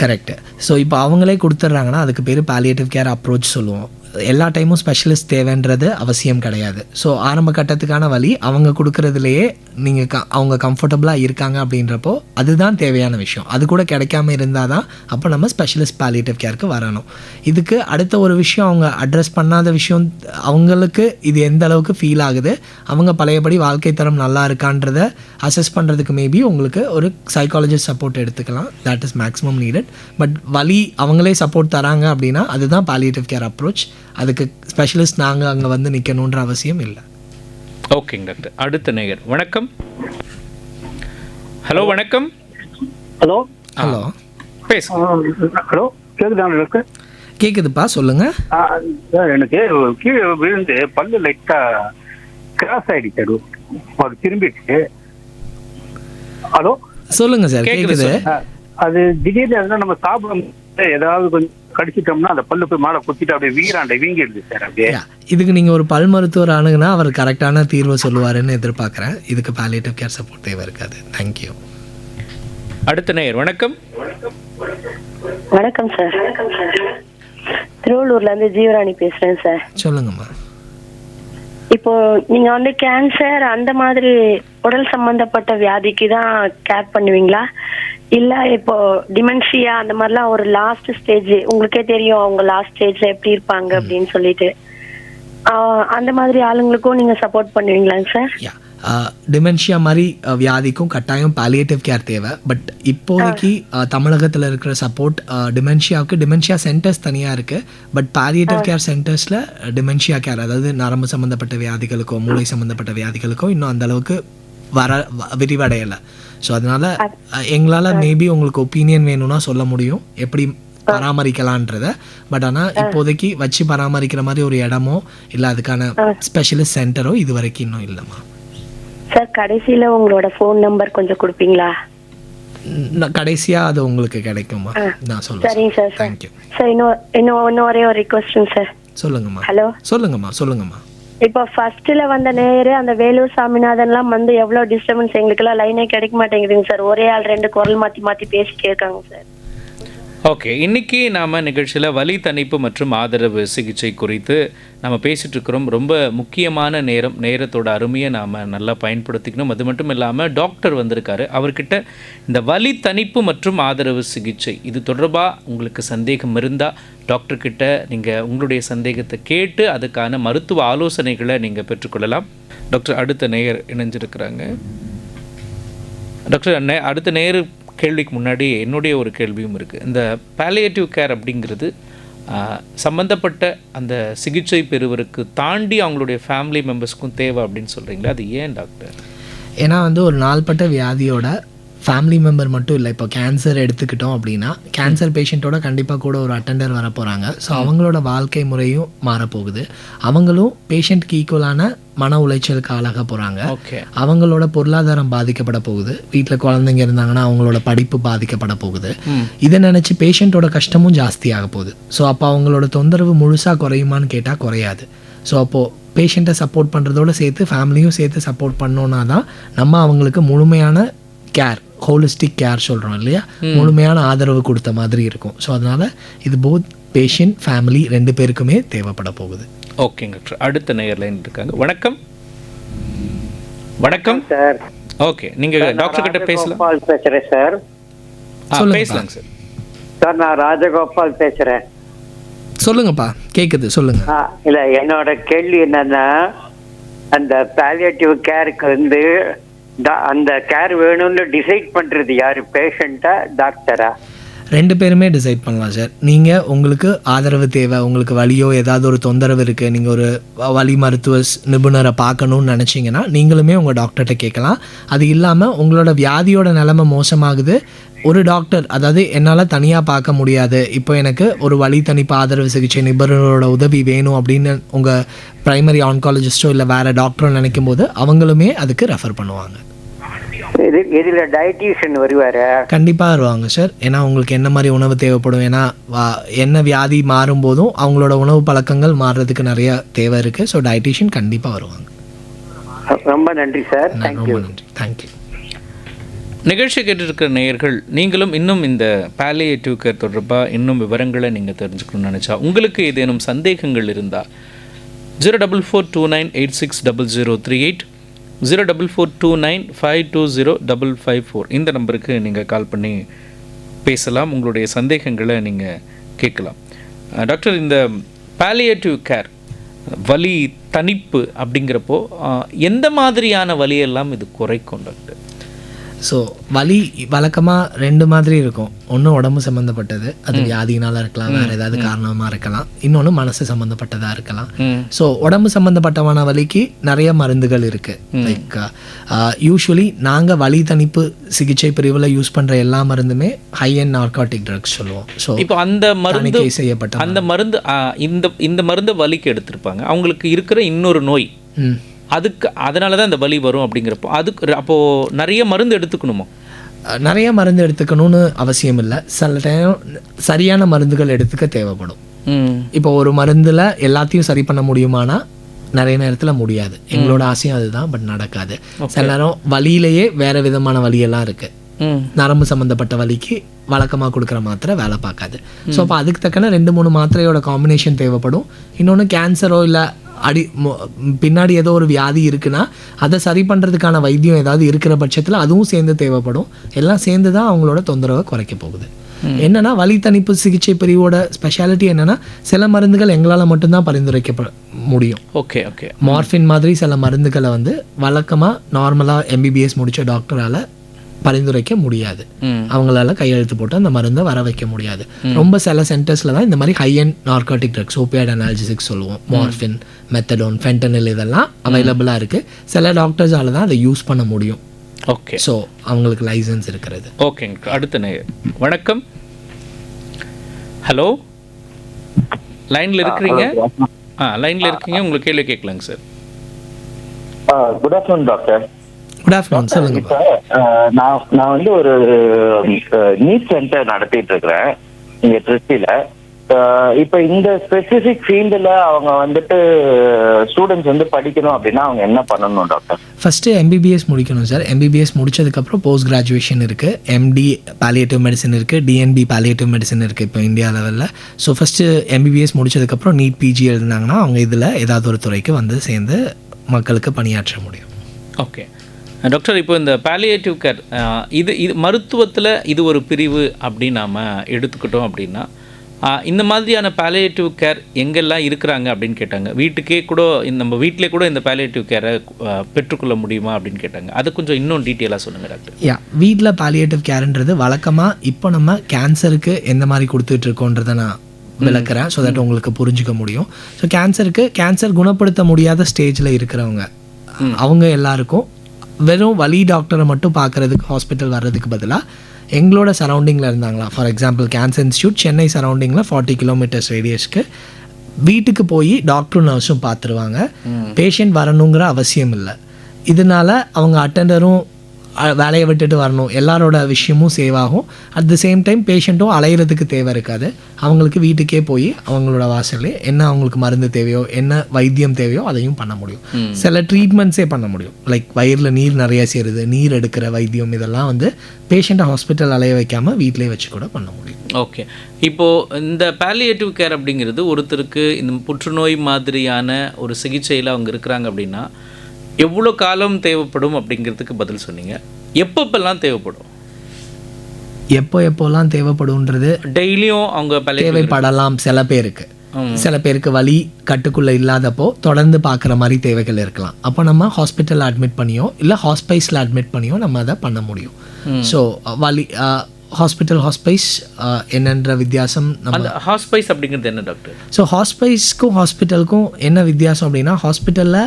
கரெக்டு. ஸோ இப்போ அவங்களே கொடுத்துட்றாங்கன்னா அதுக்கு பேர் பாலியேட்டிவ் கேர் அப்ரோச் சொல்லுவோம். எல்லா டைமும் ஸ்பெஷலிஸ்ட் தேவைன்றது அவசியம் கிடையாது. ஸோ ஆரம்ப கட்டத்துக்கான வழி அவங்க கொடுக்குறதுலையே நீங்கள் அவங்க கம்ஃபர்டபுளாக இருக்காங்க அப்படின்றப்போ அதுதான் தேவையான விஷயம். அது கூட கிடைக்காம இருந்தால் தான் அப்போ நம்ம ஸ்பெஷலிஸ்ட் பாலியேட்டிவ் கேருக்கு வரணும். இதுக்கு அடுத்த ஒரு விஷயம் அவங்க அட்ரஸ் பண்ணாத விஷயம், அவங்களுக்கு இது எந்த அளவுக்கு ஃபீல் ஆகுது, அவங்க பழையபடி வாழ்க்கை தரம் நல்லா இருக்கான்றத அசஸ் பண்ணுறதுக்கு மேபி உங்களுக்கு ஒரு சைக்காலஜிஸ்ட் சப்போர்ட் எடுத்துக்கலாம். That is maximum needed. But வலி அவங்களே சப்போர்ட் தராங்க அப்படின்னா அதுதான் பாலியேட்டிவ் கேர் அப்ரோச். அதுக்கு ஸ்பெஷலிஸ்ட் நாங்கள் அங்கே வந்து நிற்கணுன்ற அவசியம் இல்லை. ஓகேங்க டாக்டர். அடுத்த நேயர். வணக்கம். ஹலோ வணக்கம். ஹலோ ஹலோ பேச. ஹலோ கேக்குதா டாக்டர்? கேட்குதுப்பா, சொல்லுங்கள். எனக்கு கீழே விழுந்து பல்லு லைட்டா கிராஸ் ஆயிடுச்சு, அது திரும்பிட்டு. ஹலோ சொல்லுங்கள் சார், கேட்குது. அது திடீர்னு எதுனா நம்ம சாப்பிடும் ஏதாவது கொஞ்சம் கடிச்சிட்டோம்னா அந்த பல்லு போய் மாலை குத்திட்டு அப்படியே வீங்கிடுது சார். அப்படியே இதுக்கு நீங்கள் ஒரு பல் மருத்துவர் அணுகுனா அவர் கரெக்டான தீர்வை சொல்லுவாருன்னு எதிர்பார்க்குறேன். இதுக்கு பாலியேட்டிவ் கேர் சப்போர்ட் தேவை இருக்காது. தேங்க்யூ. அடுத்த நேயர். வணக்கம். வணக்கம் சார். திருவள்ளூர்ல இருந்து ஜீவராணி பேசுறேன் சார். சொல்லுங்கம்மா. இப்போ நீங்க வந்து கேன்சர் அந்த மாதிரி உடல் சம்பந்தப்பட்ட வியாதிக்கு தான் கேர் பண்ணுவீங்களா, இல்ல இப்போ டிமென்ஷியா அந்த மாதிரிலாம் ஒரு லாஸ்ட் ஸ்டேஜ் உங்களுக்கே தெரியும் அவங்க லாஸ்ட் ஸ்டேஜ்ல எப்படி இருப்பாங்க அப்படின்னு சொல்லிட்டு அந்த மாதிரி ஆளுங்களுக்கும் நீங்க சப்போர்ட் பண்ணுவீங்களாங்க சார்? டிமென்ஷியா மாதிரி வியாதிக்கும் கட்டாயம் பாலியேட்டிவ் கேர் தேவை. பட் இப்போதைக்கு தமிழகத்தில் இருக்கிற சப்போர்ட் டிமென்ஷியாவுக்கு டிமென்ஷியா சென்டர்ஸ் தனியாக இருக்குது. பட் பாலியேட்டிவ் கேர் சென்டர்ஸில் டிமென்ஷியா கேர், அதாவது நரம்பு சம்மந்தப்பட்ட வியாதிகளுக்கோ மூளை சம்மந்தப்பட்ட வியாதிகளுக்கோ இன்னும் அந்தளவுக்கு விரிவடையலை. ஸோ அதனால் எங்களால் மேபி உங்களுக்கு ஒப்பீனியன் வேணும்னா சொல்ல முடியும் எப்படி பராமரிக்கலான்றத. பட் ஆனால் இப்போதைக்கு வச்சு பராமரிக்கிற மாதிரி ஒரு இடமோ இல்லை அதுக்கான ஸ்பெஷலிஸ்ட் சென்டரோ இது வரைக்கும் இன்னும் இல்லைம்மா. சார் கடைசியில உங்களோட ஃபோன் நம்பர் கொஞ்சம் கொடுப்பீங்களா? கடைசியா அது உங்களுக்கு கிடைக்குமா? நான் சொல்றேன். சரிங்க சார். Thank you sir. இன்னும் ஒரே ஒரு ரிக்வெஸ்ட் சார். சொல்லுங்கம்மா. ஹலோ சொல்லுங்கம்மா. இப்போ ஃபர்ஸ்ட்ல வந்த நேயரு அந்த வேலூர் சாமிநாதன்லாம் வந்து எவ்வளவு டிஸ்டர்பன்ஸ், எங்களுக்கெல்லாம் லைனே கிடைக்க மாட்டேங்குதுங்க சார். ஒரே ஆள் 2 குரல் மாத்தி பேசிட்டே இருக்காங்க சார். ஓகே, இன்றைக்கி நாம் நிகழ்ச்சியில் வலி தணிப்பு மற்றும் ஆதரவு சிகிச்சை குறித்து நம்ம பேசிகிட்டு இருக்கிறோம். ரொம்ப முக்கியமான நேரத்தோட அருமையை நாம் நல்லா பயன்படுத்திக்கணும். அது மட்டும் இல்லாமல் டாக்டர் வந்திருக்காரு. அவர்கிட்ட இந்த வலி தணிப்பு மற்றும் ஆதரவு சிகிச்சை இது தொடர்பாக உங்களுக்கு சந்தேகம் இருந்தால் டாக்டர்கிட்ட நீங்கள் உங்களுடைய சந்தேகத்தை கேட்டு அதுக்கான மருத்துவ ஆலோசனைகளை நீங்கள் பெற்றுக்கொள்ளலாம். டாக்டர் அடுத்த நேயர் இணைஞ்சிருக்கிறாங்க. டாக்டர் அடுத்த நேயர் கேள்விக்கு முன்னாடி என்னுடைய ஒரு கேள்வியும் இருக்குது. இந்த பாலியேட்டிவ் கேர் அப்படிங்கிறது சம்மந்தப்பட்ட அந்த சிகிச்சை பெறுவருக்கு தாண்டி அவங்களுடைய ஃபேமிலி மெம்பர்ஸ்க்கும் தேவை அப்படின்னு சொல்கிறீங்களா? அது ஏன் டாக்டர்? ஏன்னா வந்து ஒரு நாள்பட்ட வியாதியோட ஃபேமிலி மெம்பர் மட்டும் இல்லை. இப்போ கேன்சர் எடுத்துக்கிட்டோம் அப்படின்னா கேன்சர் பேஷண்ட்டோட கண்டிப்பாக கூட ஒரு அட்டெண்டர் வர போகிறாங்க. ஸோ அவங்களோட வாழ்க்கை முறையும் மாறப்போகுது. அவங்களும் பேஷண்ட்க்கு ஈக்குவலான மன உளைச்சலுக்கு ஆளாக போகிறாங்க. அவங்களோட பொருளாதாரம் பாதிக்கப்பட போகுது. வீட்டில் குழந்தைங்க இருந்தாங்கன்னா அவங்களோட படிப்பு பாதிக்கப்பட போகுது. இதை நினச்சி பேஷண்ட்டோட கஷ்டமும் ஜாஸ்தியாக போகுது. ஸோ அப்போ அவங்களோட தொந்தரவு முழுசாக குறையுமான்னு கேட்டால் குறையாது. ஸோ அப்போது பேஷண்ட்டை சப்போர்ட் பண்ணுறதோடு சேர்த்து ஃபேமிலியும் சேர்த்து சப்போர்ட் பண்ணோன்னா தான் நம்ம அவங்களுக்கு முழுமையான கேர், ஹோலிஸ்டிக் கேர் சொல்கிறோம் இல்லையா, முழுமையான ஆதரவு கொடுத்த மாதிரி இருக்கும். ஸோ அதனால் இது போத் பேஷண்ட் ஃபேமிலி 2 பேருக்குமே தேவைப்பட போகுது. ஓகேங்க டாக்டர். அடுத்த நேயர் லைன் இருக்காங்க. வணக்கம். வணக்கம் சார். ஓகே, நீங்கள் டாக்டர் கிட்ட பேசலாம். பேசுகிறேன் சார். பேசலாங்க சார். சார் நான் ராஜகோபால் பேசுகிறேன். சொல்லுங்கப்பா, கேட்குது, சொல்லுங்க. இல்லை, என்னோட கேள்வி என்னன்னா, அந்த பாலியேட்டிவ் கேருக்கு வந்து அந்த கேர் வேணும்னு டிசைட் பண்ணுறது யாரு, பேஷண்ட்டா டாக்டரா? 2 பேருமே டிசைட் பண்ணலாம் சார். நீங்கள் உங்களுக்கு ஆதரவு தேவை, உங்களுக்கு வலியோ ஏதாவது ஒரு தொந்தரவு இருக்குது, நீங்கள் ஒரு வலி மருத்துவ நிபுணரை பார்க்கணுன்னு நினச்சிங்கன்னா நீங்களுமே உங்கள் டாக்டர்கிட்ட கேட்கலாம். அது இல்லாமல் உங்களோட வியாதியோட நிலைமை மோசமாகுது, ஒரு டாக்டர், அதாவது என்னால் தனியாக பார்க்க முடியாது, இப்போ எனக்கு ஒரு வலி தணிப்பு ஆதரவு சிகிச்சை நிபுணரோட உதவி வேணும் அப்படின்னு உங்கள் ப்ரைமரி ஆன்காலஜிஸ்ட்டோ இல்லை வேறு டாக்டரோ நினைக்கும் போது அவங்களுமே அதுக்கு ரெஃபர் பண்ணுவாங்க. இதில் டயட்டீஷியன் வருவார்? கண்டிப்பாக வருவாங்க சார். ஏன்னா உங்களுக்கு என்ன மாதிரி உணவு தேவைப்படும், ஏன்னா என்ன வியாதி மாறும்போதும் அவங்களோட உணவு பழக்கங்கள் மாறுறதுக்கு நிறைய தேவை இருக்குது. ஸோ டயட்டீஷியன் கண்டிப்பாக வருவாங்க. ரொம்ப நன்றி சார். ரொம்ப நன்றி. தேங்க்யூ. நிகழ்ச்சி கேட்டிருக்கிற நேயர்கள், நீங்களும் இன்னும் இந்த பாலியேட்டிவ் கேர் தொடர்பாக இன்னும் விவரங்களை நீங்கள் தெரிஞ்சுக்கணும்னு நினச்சா, உங்களுக்கு ஏதேனும் சந்தேகங்கள் இருந்தால் 04429860038 04429520554 இந்த நம்பருக்கு நீங்கள் கால் பண்ணி பேசலாம், உங்களுடைய சந்தேகங்களை நீங்கள் கேட்கலாம். டாக்டர், இந்த பாலியேட்டிவ் கேர் வலி தணிப்பு அப்படிங்கிறப்போ எந்த மாதிரியான வலியெல்லாம் இது குறைக்கும் டாக்டர்? ஸோ வலி வழக்கமாக 2 மாதிரி இருக்கும். ஒன்று உடம்பு சம்மந்தப்பட்டது, அது வியாதினால இருக்கலாம், வேறு ஏதாவது காரணமாக இருக்கலாம். இன்னொன்று மனசு சம்மந்தப்பட்டதாக இருக்கலாம். ஸோ உடம்பு சம்மந்தப்பட்டமான வலிக்கு நிறைய மருந்துகள் இருக்குது. லைக் யூஸ்வலி நாங்கள் வலி தணிப்பு சிகிச்சை பிரிவில் யூஸ் பண்ணுற எல்லா மருந்துமே ஹை அண்ட் நார்காட்டிக் ட்ரக்ஸ் சொல்லுவோம். ஸோ இப்போ அந்த மருந்து செய்யப்பட்ட அந்த மருந்து இந்த மருந்து வலிக்கு எடுத்திருப்பாங்க, அவங்களுக்கு இருக்கிற இன்னொரு நோய் அதுக்கு, அதனால தான் இந்த வலி வரும் அப்படிங்கிறப்போ அதுக்கு அப்போது நிறைய மருந்து எடுத்துக்கணுமோ? நிறைய மருந்து எடுத்துக்கணும்னு அவசியம் இல்லை. சில டைம் சரியான மருந்துகள் எடுத்துக்க தேவைப்படும். இப்போ ஒரு மருந்தில் எல்லாத்தையும் சரி பண்ண முடியுமானா நிறைய நேரத்தில் முடியாது. எங்களோட ஆசையும் அதுதான், பட் நடக்காது. சில நேரம் வலியிலேயே வேறு விதமான வலியெல்லாம் இருக்குது. நரம்பு சம்மந்தப்பட்ட வலிக்கு வழக்கமாக கொடுக்குற மாத்திரை வேலை பார்க்காது. ஸோ அப்போ அதுக்கு தக்கன 2-3 மாத்திரையோட காம்பினேஷன் தேவைப்படும். இன்னொன்று கேன்சரோ இல்லை பின்னாடி ஏதோ ஒரு வியாதி இருக்குன்னா அதை சரி பண்ணுறதுக்கான வைத்தியம் ஏதாவது இருக்கிற பட்சத்தில் அதுவும் சேர்ந்து தேவைப்படும். எல்லாம் சேர்ந்து தான் அவங்களோட தொந்தரவை குறைக்க போகுது. என்னென்னா வலி தணிப்பு சிகிச்சை பிரிவோட ஸ்பெஷாலிட்டி என்னென்னா, சில மருந்துகள் எங்களால் மட்டும்தான் பரிந்துரைக்க முடியும். Okay okay. மார்ஃபின் மாதிரி சில மருந்துகளை வந்து வழக்கமாக நார்மலாக எம்பிபிஎஸ் முடித்த டாக்டரால் பரிந்துரைக்க முடியாது. அவங்களால கையெழுத்து போட்டு அந்த மருந்தை வர வைக்க முடியாது. ரொம்ப சில சென்டர்ஸில் தான் இந்த மாதிரி high and narcotic drugs, opioid analgesics சொல்லுவோம், மார்ஃபின், மெத்தடோன், ஃபென்டனில் இதெல்லாம் அவைலபிளாக இருக்குது. சில டாக்டர்ஸால தான் அதை யூஸ் பண்ண முடியும். ஓகே. ஸோ அவங்களுக்கு லைசன்ஸ் இருக்கிறது. ஓகேங்க. அடுத்த நேயர். வணக்கம். ஹலோ, லைனில் இருக்கிறீங்க? லைனில் இருக்கீங்க, உங்களுக்கு கேள்வி கேட்கலாங்க சார். Good afternoon doctor. Good afternoon, சொல்லுங்க. நான் வந்து ஒரு நீட் சென்டர் நடத்திட்டு இருக்கிறேன் இங்க திருச்சியில. இப்போ இந்த ஸ்பெசிபிக் ஃபீல்டில் அவங்க வந்துட்டு ஸ்டூடெண்ட்ஸ் வந்து படிக்கணும் அப்படின்னா அவங்க என்ன பண்ணணும் டாக்டர்? ஃபஸ்ட்டு எம்பிபிஎஸ் முடிக்கணும் சார். எம்பிபிஎஸ் முடிச்சதுக்கப்புறம் போஸ்ட் கிராஜுவேஷன் இருக்குது, எம்டி பாலியேட்டிவ் மெடிசன் இருக்குது, டிஎன்பி பாலியேட்டிவ் மெடிசன் இருக்குது இப்போ இந்தியா லெவலில். ஸோ ஃபஸ்ட்டு எம்பிபிஎஸ் முடிச்சதுக்கப்புறம் நீட் பிஜி எழுதினாங்கன்னா அவங்க இதில் ஏதாவது ஒரு துறைக்கு வந்து சேர்ந்து மக்களுக்கு பணியாற்ற முடியும். ஓகே டாக்டர், இப்போ இந்த பாலியேட்டிவ் கேர் இது மருத்துவத்தில் இது ஒரு பிரிவு அப்படின்னு நாம் எடுத்துக்கிட்டோம் அப்படின்னா, இந்த மாதிரியான பாலியேட்டிவ் கேர் எங்கெல்லாம் இருக்கிறாங்க அப்படின்னு கேட்டாங்க. வீட்டுக்கே கூட நம்ம வீட்டிலே கூட இந்த பாலியேட்டிவ் கேரை பெற்றுக்கொள்ள முடியுமா அப்படின்னு கேட்டாங்க. அது கொஞ்சம் இன்னும் டீட்டெயிலாக சொல்லுங்கள் டாக்டர். வீட்டில் பாலியேட்டிவ் கேர்ன்றது வழக்கமாக இப்போ நம்ம கேன்சருக்கு எந்த மாதிரி கொடுத்துட்ருக்கோன்றதை நான் விளக்குறேன், ஸோ தட் உங்களுக்கு புரிஞ்சுக்க முடியும். ஸோ கேன்சர் குணப்படுத்த முடியாத ஸ்டேஜில் இருக்கிறவங்க அவங்க எல்லாருக்கும் வெறும் வலி டாக்டரை மட்டும் பார்க்குறதுக்கு ஹாஸ்பிட்டல் வர்றதுக்கு பதிலாக எங்களோட சரௌண்டிங்கில் இருந்தாங்களா, for example cancer institute Chennai சரௌண்டிங்கில் 40 கிலோமீட்டர்ஸ் ரேடியஸ்க்கு வீட்டுக்கு போய் டாக்டரும் நர்ஸும் பார்த்துருவாங்க. பேஷண்ட் வரணுங்கிற அவசியம் இல்லை. இதனால் அவங்க அட்டெண்டரும் வேலையை விட்டுட்டு வரணும், எல்லாரோட விஷயமும் சேவ் ஆகும். அட் த சேம் டைம் பேஷண்ட்டும் அலையிறதுக்கு தேவை இருக்காது. அவங்களுக்கு வீட்டுக்கே போய் அவங்களோட வாசல்லே என்ன அவங்களுக்கு மருந்து தேவையோ என்ன வைத்தியம் தேவையோ அதையும் பண்ண முடியும். சில ட்ரீட்மெண்ட்ஸே பண்ண முடியும். லைக் வயிறில் நீர் நிறைய சேருது, நீர் எடுக்கிற வைத்தியம், இதெல்லாம் வந்து பேஷண்ட்டை ஹாஸ்பிட்டல் அலைய வைக்காமல் வீட்டிலே வச்சு கூட பண்ண முடியும். ஓகே, இப்போது இந்த பாலியேட்டிவ் கேர் அப்படிங்கிறது ஒருத்தருக்கு இந்த புற்றுநோய் மாதிரியான ஒரு சிகிச்சையில் அவங்க இருக்கிறாங்க அப்படின்னா எவ்வளோ காலம் தேவைப்படும் அப்படிங்கிறதுக்கு பதில் சொன்னீங்க. எப்பப்பெல்லாம் தேவைப்படும்? எப்போல்லாம் தேவைப்படும்ன்றது டெய்லியும் அவங்க தேவைப்படலாம். சில பேருக்கு வலி கட்டுக்குள்ளே இல்லாதப்போ தொடர்ந்து பார்க்குற மாதிரி தேவைகள் இருக்கலாம். அப்போ நம்ம ஹாஸ்பிட்டலில் அட்மிட் பண்ணியோ இல்லை ஹாஸ்பைஸில் அட்மிட் பண்ணியோ நம்ம அதை பண்ண முடியும். ஸோ வலி ஹாஸ்பைஸ் என்னன்ற வித்தியாசம். அந்த ஹாஸ்பைஸ் அப்படிங்கிறது என்ன டாக்டர்? ஸோ ஹாஸ்பைஸ்க்கும் ஹாஸ்பிட்டலுக்கும் என்ன வித்தியாசம் அப்படின்னா, ஹாஸ்பிட்டலில்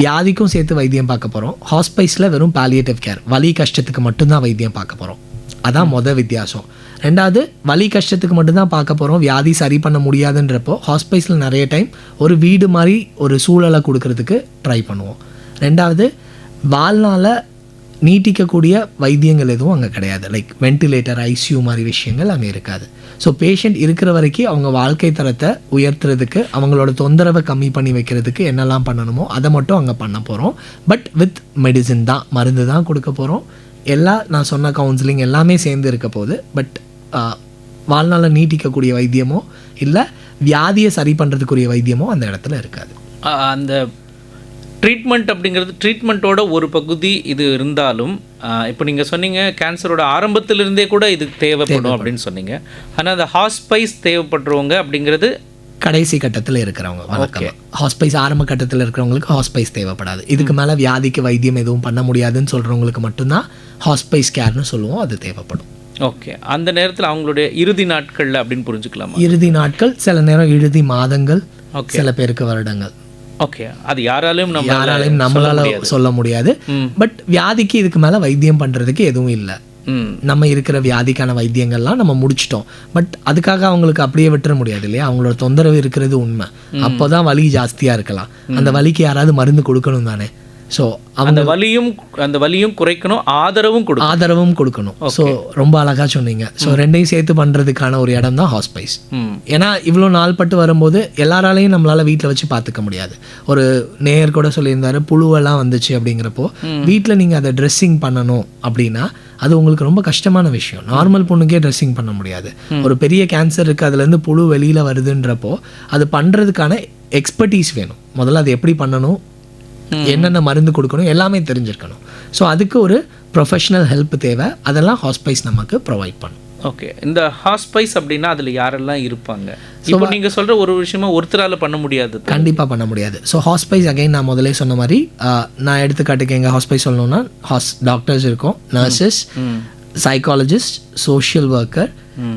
வியாதிக்கும் சேர்த்து வைத்தியம் பார்க்க போகிறோம். ஹாஸ்பைஸில் வெறும் பாலியேட்டிவ் கேர், வலி கஷ்டத்துக்கு மட்டும்தான் வைத்தியம் பார்க்க போகிறோம். அதான் வித்தியாசம். ரெண்டாவது, வலி கஷ்டத்துக்கு மட்டும்தான் பார்க்க போகிறோம், வியாதி சரி பண்ண முடியாதுன்றப்போ ஹாஸ்பைஸில் நிறைய டைம் ஒரு வீடு மாதிரி ஒரு சூழலை கொடுக்கறதுக்கு ட்ரை பண்ணுவோம். ரெண்டாவது, வாழ்நாளை நீட்டிக்கக்கூடிய வைத்தியங்கள் எதுவும் அங்கே கிடையாது. லைக் வென்டிலேட்டர், ஐசியூ மாதிரி விஷயங்கள் அங்கே இருக்காது. ஸோ பேஷண்ட் இருக்கிற வரைக்கும் அவங்க வாழ்க்கை தரத்தை உயர்த்துறதுக்கு, அவங்களோட தொந்தரவை கம்மி பண்ணி வைக்கிறதுக்கு என்னெல்லாம் பண்ணணுமோ அதை மட்டும் அங்கே பண்ண போகிறோம். பட் வித் மெடிசின் தான், மருந்து தான் கொடுக்க போகிறோம். நான் சொன்ன கவுன்சிலிங் எல்லாமே சேர்ந்து இருக்க போகுது. பட் வாழ்நாளை நீட்டிக்கக்கூடிய வைத்தியமோ இல்லை வியாதியை சரி பண்ணுறதுக்குரிய வைத்தியமோ அந்த இடத்துல இருக்காது. அந்த ட்ரீட்மெண்ட் அப்படிங்கிறது ட்ரீட்மெண்ட்டோட ஒரு பகுதி இது இருந்தாலும், இப்போ நீங்கள் சொன்னீங்க கேன்சரோட ஆரம்பத்திலிருந்தே கூட இது தேவைப்படும் அப்படின்னு சொன்னீங்க. ஆனால் அந்த ஹாஸ்பைஸ் தேவைப்படுறவங்க அப்படிங்கிறது கடைசி கட்டத்தில் இருக்கிறவங்க. வணக்கம். ஹாஸ்பைஸ் ஆரம்ப கட்டத்தில் இருக்கிறவங்களுக்கு ஹாஸ்பைஸ் தேவைப்படாது. இதுக்கு மேலே வியாதிக்கு வைத்தியம் எதுவும் பண்ண முடியாதுன்னு சொல்கிறவங்களுக்கு மட்டும்தான் ஹாஸ்பைஸ் கேர்னு சொல்லுவோம், அது தேவைப்படும். ஓகே, அந்த நேரத்தில் அவங்களுடைய இறுதி நாட்களில் அப்படின்னு புரிஞ்சுக்கலாமா? இறுதி நாட்கள், சில நேரம் இறுதி மாதங்கள், சில பேருக்கு வருடங்கள். ஓகே, அது யாராலையும் நம்மளால சொல்ல முடியாது. பட் வியாதிக்கு இதுக்கு மேலே வைத்தியம் பண்ணுறதுக்கு எதுவும் இல்லை. நம்ம இருக்கிற வியாதிக்கான வைத்தியங்கள்லாம் நம்ம முடிச்சிட்டோம். பட் அதுக்காக அவங்களுக்கு அப்படியே விட்டுற முடியாது இல்லையா? அவங்களோட தொந்தரவு இருக்கிறது உண்மை. அப்போதான் வலி ஜாஸ்தியாக இருக்கலாம். அந்த வலிக்கு யாராவது மருந்து கொடுக்கணும் தானே. ஸோ அந்த வலியும் குறைக்கணும், ஆதரவும் கொடுக்கணும். ஸோ ரொம்ப அழகாக சொன்னீங்க. ஸோ ரெண்டையும் சேர்த்து பண்ணுறதுக்கான ஒரு இடம் தான் ஹாஸ்பைஸ். ஏன்னா இவ்வளோ நாள் பட்டு வரும்போது எல்லாராலையும் நம்மளால் வீட்டில் வச்சு பார்த்துக்க முடியாது. ஒரு நேயர் கூட சொல்லியிருந்தாரு, புழுவெல்லாம் வந்துச்சு அப்படிங்கிறப்போ வீட்டில் நீங்கள் அதை ட்ரெஸ்ஸிங் பண்ணணும் அப்படின்னா அது உங்களுக்கு ரொம்ப கஷ்டமான விஷயம். நார்மல் பொண்ணுக்கே ட்ரெஸ்ஸிங் பண்ண முடியாது. ஒரு பெரிய கேன்சர் இருக்குது, அதுலேருந்து புழு வெளியில் வருதுன்றப்போ அது பண்ணுறதுக்கான எக்ஸ்பர்டீஸ் வேணும். முதல்ல அது எப்படி பண்ணணும், என்னென்ன மருந்து கொடுக்கணும் எல்லாமே தெரிஞ்சிருக்கணும். ஸோ அதுக்கு ஒரு ப்ரொஃபஷனல் ஹெல்ப் தேவை. அதெல்லாம் ஹாஸ்பைஸ் நமக்கு ப்ரொவைட் பண்ணும். ஓகே, இந்த ஹாஸ்பைஸ் அப்படின்னா அதில் யாரெல்லாம் இருப்பாங்க? இப்போ நீங்கள் சொல்கிற ஒரு விஷயமா ஒருத்தரால் பண்ண முடியாது, கண்டிப்பாக பண்ண முடியாது. ஸோ ஹாஸ்பைஸ் அகைன் நான் முதலே சொன்ன மாதிரி, நான் எடுத்துக்காட்டுக்கு எங்கள் ஹாஸ்பைஸ் சொல்லணும்னா டாக்டர்ஸ் இருக்கும், nurses, psychologist, social worker,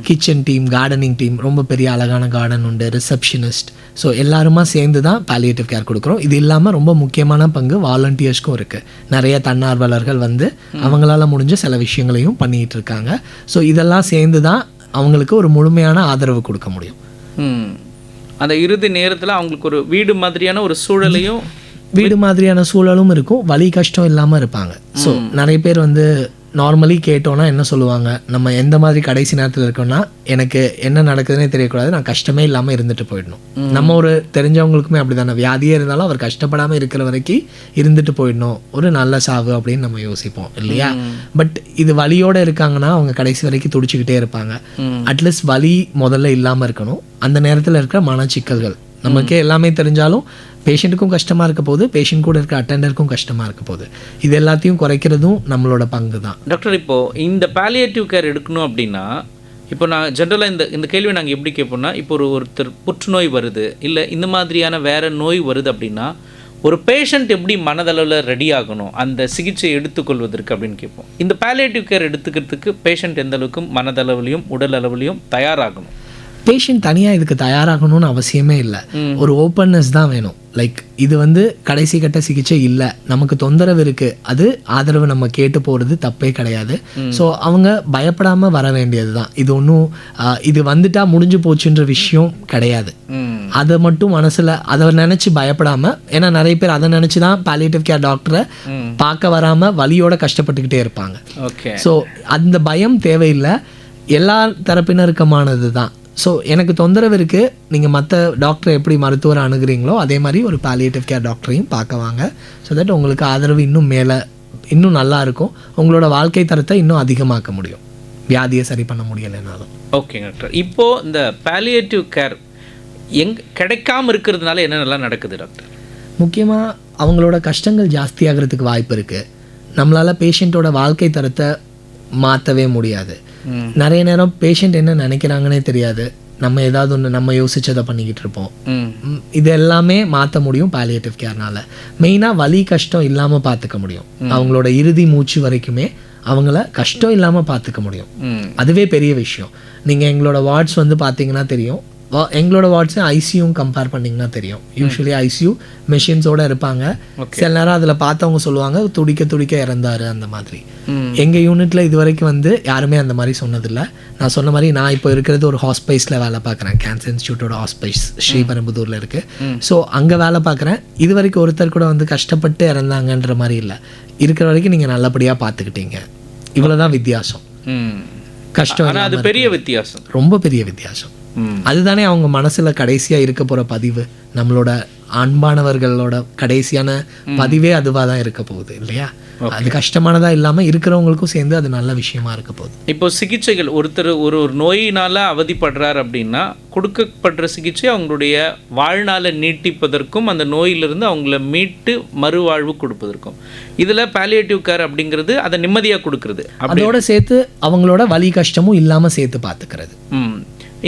kitchen team, gardening team, ரொம்ப பெரிய அழகான கார்டன் உண்டு, ரிசப்ஷனிஸ்ட். ஸோ எல்லாருமா சேர்ந்து தான் பாலியேட்டிவ் கேர் கொடுக்குறோம். இது இல்லாமல் ரொம்ப முக்கியமான பங்கு வாலண்டியர்ஸ்க்கும் இருக்குது. நிறைய தன்னார்வலர்கள் வந்து அவங்களால முடிஞ்ச சில விஷயங்களையும் பண்ணிகிட்டு இருக்காங்க. ஸோ இதெல்லாம் சேர்ந்து தான் அவங்களுக்கு ஒரு முழுமையான ஆதரவு கொடுக்க முடியும். அந்த இறுதி நேரத்தில் அவங்களுக்கு ஒரு வீடு மாதிரியான சூழலும் இருக்கும், வலி கஷ்டம் இல்லாமல் இருப்பாங்க. ஸோ நிறைய பேர் வந்து நார்மலி கேட்டோன்னா என்ன சொல்லுவாங்க, நம்ம எந்த மாதிரி கடைசி நேரத்தில் இருக்கோம்னா, எனக்கு என்ன நடக்குதுன்னே தெரியக்கூடாது, நான் கஷ்டமே இல்லாமல் இருந்துட்டு போயிடணும். நம்ம ஒரு தெரிஞ்சவங்களுக்குமே அப்படி தானே, வியாதியே இருந்தாலும் அவர் கஷ்டப்படாமல் இருக்கிற வரைக்கும் இருந்துட்டு போயிடணும், ஒரு நல்ல சாவு அப்படின்னு நம்ம யோசிப்போம் இல்லையா? பட் இது வலியோடு இருக்காங்கன்னா அவங்க கடைசி வரைக்கும் துடிச்சுக்கிட்டே இருப்பாங்க. அட்லீஸ்ட் வலி முதல்ல இல்லாமல் இருக்கணும். அந்த நேரத்தில் இருக்கிற மனச்சிக்கல்கள் நமக்கே எல்லாமே தெரிஞ்சாலும் பேஷண்ட்டுக்கும் கஷ்டமாக இருக்க போகுது, பேஷண்ட் கூட இருக்க அட்டெண்டருக்கும் கஷ்டமாக இருக்க போகுது. இது எல்லாத்தையும் குறைக்கிறதும் நம்மளோட பங்கு தான். டாக்டர், இப்போது இந்த பாலியேட்டிவ் கேர் எடுக்கணும் அப்படின்னா, இப்போ நான் ஜென்ரலாக இந்த கேள்வி நாங்கள் எப்படி கேட்போம்னா, இப்போ ஒருத்தர் புற்றுநோய் வருது இல்லை இந்த மாதிரியான வேறு நோய் வருது அப்படின்னா ஒரு பேஷண்ட் எப்படி மனதளவில் ரெடி ஆகணும் அந்த சிகிச்சை எடுத்துக்கொள்வதற்கு அப்படின்னு கேட்போம். இந்த பாலியேட்டிவ் கேர் எடுத்துக்கிறதுக்கு பேஷண்ட் எந்த அளவுக்கு மனதளவுலையும் உடல் அளவுலையும் தயாராகணும்? பேஷண்ட் தனியாக இதுக்கு தயாராகணும்னு அவசியமே இல்லை. ஒரு ஓப்பன்னஸ் தான் வேணும். லைக் இது வந்து கடைசி கட்ட சிகிச்சை இல்லை, நமக்கு தொந்தரவு இருக்குது, அது ஆதரவு நம்ம கேட்டு போகிறது தப்பே கிடையாது. ஸோ அவங்க பயப்படாமல் வர வேண்டியது தான். இது ஒன்றும் இது வந்துட்டா முடிஞ்சு போச்சுன்ற விஷயம் கிடையாது. அதை மட்டும் மனசில் அதை நினச்சி பயப்படாமல், ஏன்னா நிறைய பேர் அதை நினச்சி தான் பாலியேட்டிவ் கேர் டாக்டரை பார்க்க வராமல் வலியோட கஷ்டப்பட்டுக்கிட்டே இருப்பாங்க. ஓகே. ஸோ அந்த பயம் தேவையில்லை, எல்லா தரப்பினருக்குமானது தான். ஸோ எனக்கு தொந்தரவு இருக்குது, நீங்கள் மற்ற டாக்டரை எப்படி மருத்துவரை அணுகிறீங்களோ அதே மாதிரி ஒரு பாலியேட்டிவ் கேர் டாக்டரையும் பார்க்க வாங்க. ஸோ தட் உங்களுக்கு ஆதரவு இன்னும் நல்லா இருக்கும், உங்களோட வாழ்க்கை தரத்தை இன்னும் அதிகமாக்க முடியும், வியாதியை சரி பண்ண முடியலைனாலும். ஓகேங்க டாக்டர். இப்போது இந்த பாலியேட்டிவ் கேர் கிடைக்காம இருக்கிறதுனால என்னென்னலாம் நடக்குது டாக்டர்? முக்கியமாக அவங்களோட கஷ்டங்கள் ஜாஸ்தியாகிறதுக்கு வாய்ப்பு இருக்குது. நம்மளால் பேஷண்ட்டோட வாழ்க்கை தரத்தை மாற்றவே முடியாது. நிறைய நேரம் பேஷண்ட் என்ன நினைக்கிறாங்கன்னே தெரியாது, நம்ம ஏதாவது ஒன்று நம்ம யோசிச்சதை பண்ணிக்கிட்டு இருப்போம். இது எல்லாமே மாற்ற முடியும் பாலியேட்டிவ் கேர்னால. மெயினாக வலி கஷ்டம் இல்லாமல் பார்த்துக்க முடியும், அவங்களோட இறுதி மூச்சு வரைக்குமே அவங்கள கஷ்டம் இல்லாமல் பார்த்துக்க முடியும். அதுவே பெரிய விஷயம். நீங்கள் எங்களோட வார்ட்ஸ் வந்து பார்த்தீங்கன்னா தெரியும், எங்களோட வார்ட்ஸை ஐசியூவும் கம்பேர் பண்ணிங்கன்னா தெரியும். யூஸ்வலி ஐசியூ மெஷின்ஸோடு இருப்பாங்க, சில நேரம் அதில் பார்த்தவங்க சொல்லுவாங்க துடிக்க துடிக்க இறந்தாரு அந்த மாதிரி. எங்கள் யூனிட்டில் இது வரைக்கும் வந்து யாருமே அந்த மாதிரி சொன்னதில்லை. நான் சொன்ன மாதிரி நான் இப்போ இருக்கிறது ஒரு ஹாஸ்பைஸில் வேலை பார்க்குறேன், கேன்சர் இன்ஸ்டியூட்டோட ஹாஸ்பைஸ் ஸ்ரீபெரும்புதூரில் இருக்குது. ஸோ அங்கே வேலை பார்க்குறேன். இது வரைக்கும் ஒருத்தர் கூட வந்து கஷ்டப்பட்டு இறந்தாங்கன்ற மாதிரி இல்லை, இருக்கிற வரைக்கும் நீங்கள் நல்லபடியாக பார்த்துக்கிட்டீங்க. இவ்வளோதான் வித்தியாசம். கஷ்டம் அது பெரிய வித்தியாசம், ரொம்ப பெரிய வித்தியாசம். அதுதானே அவங்க மனசுல கடைசியா இருக்க போற பதிவு, நம்மளோட அன்பானவர்களோட கடைசியான பதிவே அதுவாக தான் இருக்க போகுது இல்லையா? அது கஷ்டமானதா இல்லாம இருக்கிறவங்களுக்கும் சேர்ந்து அது நல்ல விஷயமா இருக்க போகுது. இப்போ சிகிச்சைகள், ஒருத்தர் ஒரு நோயினால அவதிப்படுறார் அப்படின்னா கொடுக்கப்படுற சிகிச்சை அவங்களுடைய வாழ்நாளை நீட்டிப்பதற்கும் அந்த நோயிலிருந்து அவங்கள மீட்டு மறுவாழ்வு கொடுப்பதற்கும், இதுல பாலியேட்டிவ் கேர் அப்படிங்கிறது அதை நிம்மதியா கொடுக்கறது, அதோட சேர்த்து அவங்களோட வலி கஷ்டமும் இல்லாம சேர்த்து பார்த்துக்கிறது.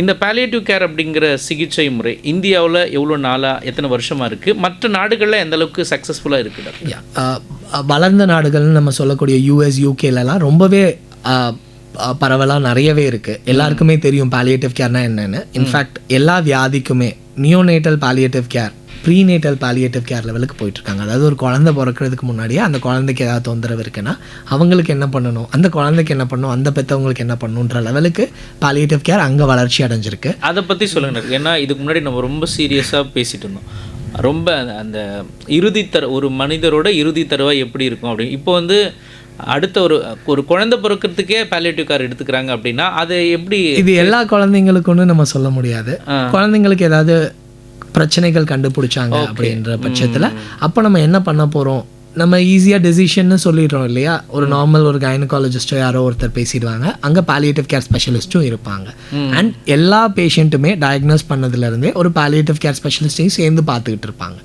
இந்த பாலியேட்டிவ் கேர் அப்படிங்கிற சிகிச்சை முறை இந்தியாவில் எவ்வளோ நாளாக, எத்தனை வருஷமாக இருக்குது, மற்ற நாடுகளில் எந்த அளவுக்கு சக்ஸஸ்ஃபுல்லாக இருக்குது? வளர்ந்த நாடுகள்னு நம்ம சொல்லக்கூடிய யூஎஸ் யூகேலலாம் ரொம்பவே பரவலாக நிறையவே இருக்குது. எல்லாருக்குமே தெரியும் பாலியேட்டிவ் கேர்னா என்னென்னு. இன்ஃபேக்ட் எல்லா வியாதிக்குமே neonatal palliative care, prenatal palliative care லெவலுக்கு போயிட்டுருக்காங்க. அதாவது ஒரு குழந்தை பிறக்கிறதுக்கு முன்னாடியே அந்த குழந்தைக்கு ஏதாவது தொந்தரவு இருக்குன்னா அவங்களுக்கு என்ன பண்ணணும், அந்த குழந்தைக்கு என்ன பண்ணணும், அந்த பெற்றவங்களுக்கு என்ன பண்ணணுன்ற லெவலுக்கு பாலியேட்டிவ் கேர் அங்கே வளர்ச்சி அடைஞ்சிருக்கு. அதை பற்றி சொல்லுங்க. ஏன்னா இதுக்கு முன்னாடி நம்ம ரொம்ப சீரியஸாக பேசிகிட்டு இருந்தோம், ரொம்ப அந்த ஒரு மனிதரோட இறுதி தருவாய் எப்படி இருக்கும் அப்படின்னு. இப்போ வந்து அடுத்த ஒரு குழந்தை பிறக்கிறதுக்கே பாலியேட்டிவ் கேர் எடுத்துக்கிறாங்க அப்படின்னா அது எப்படி? இது எல்லா குழந்தைங்களுக்குன்னு நம்ம சொல்ல முடியாது. குழந்தைங்களுக்கு ஏதாவது பிரச்சனைகள் கண்டுபிடிச்சாங்க அப்படின்ற பட்சத்தில் அப்போ நம்ம என்ன பண்ண போகிறோம், நம்ம ஈஸியாக டெசிஷன்னு சொல்லிடுறோம் இல்லையா? ஒரு நார்மல் ஒரு கைனகாலஜிஸ்டோ யாரோ ஒருத்தர் பேசிடுவாங்க, அங்கே பாலியேட்டிவ் கேர் ஸ்பெஷலிஸ்ட்டும் இருப்பாங்க. அண்ட் எல்லா பேஷண்ட்டுமே டயக்னோஸ் பண்ணதுலேருந்தே ஒரு பாலியேட்டிவ் கேர் ஸ்பெஷலிஸ்ட்டையும் சேர்ந்து பார்த்துக்கிட்டு இருப்பாங்க.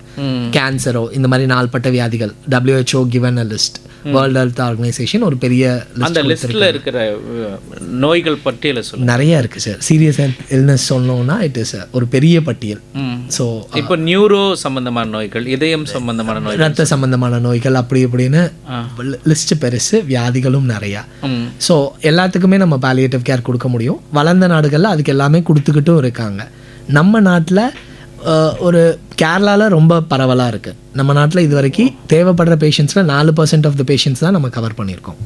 கேன்சரோ இந்த மாதிரி நாள்பட்ட வியாதிகள் WHO given a list, world health organisation ஒரு பெரிய அந்த லிஸ்ட்டில் இருக்கிற நோய்கள் பட்டியலை சொல்லுங்க. நிறைய இருக்குது சார். சீரியஸ் இல்னஸ் சொல்லணும்னா இட் இஸ் ஒரு பெரிய பட்டியல். ஸோ இப்போ நியூரோ சம்பந்தமான நோய்கள், இதயம் சம்பந்தமான நோய்கள், ரத்த சம்பந்தமான நோய்கள், அப்படி இப்படின்னு லிஸ்ட் பெருசு, வியாதிகளும் நிறையா. ஸோ எல்லாத்துக்குமே நம்ம பாலியேட்டிவ் கேர் கொடுக்க முடியும். வளர்ந்த நாடுகளில் அதுக்கு எல்லாமே கொடுத்துக்கிட்டும் இருக்காங்க. நம்ம நாட்டில் ஒரு கேரளாவில் ரொம்ப பரவலாக இருக்குது. நம்ம நாட்டில் இது வரைக்கும் தேவைப்படுற பேஷண்ட்ஸில் 4% ஆஃப் த பேஷண்ட்ஸ் தான் நம்ம கவர் பண்ணியிருக்கோம்.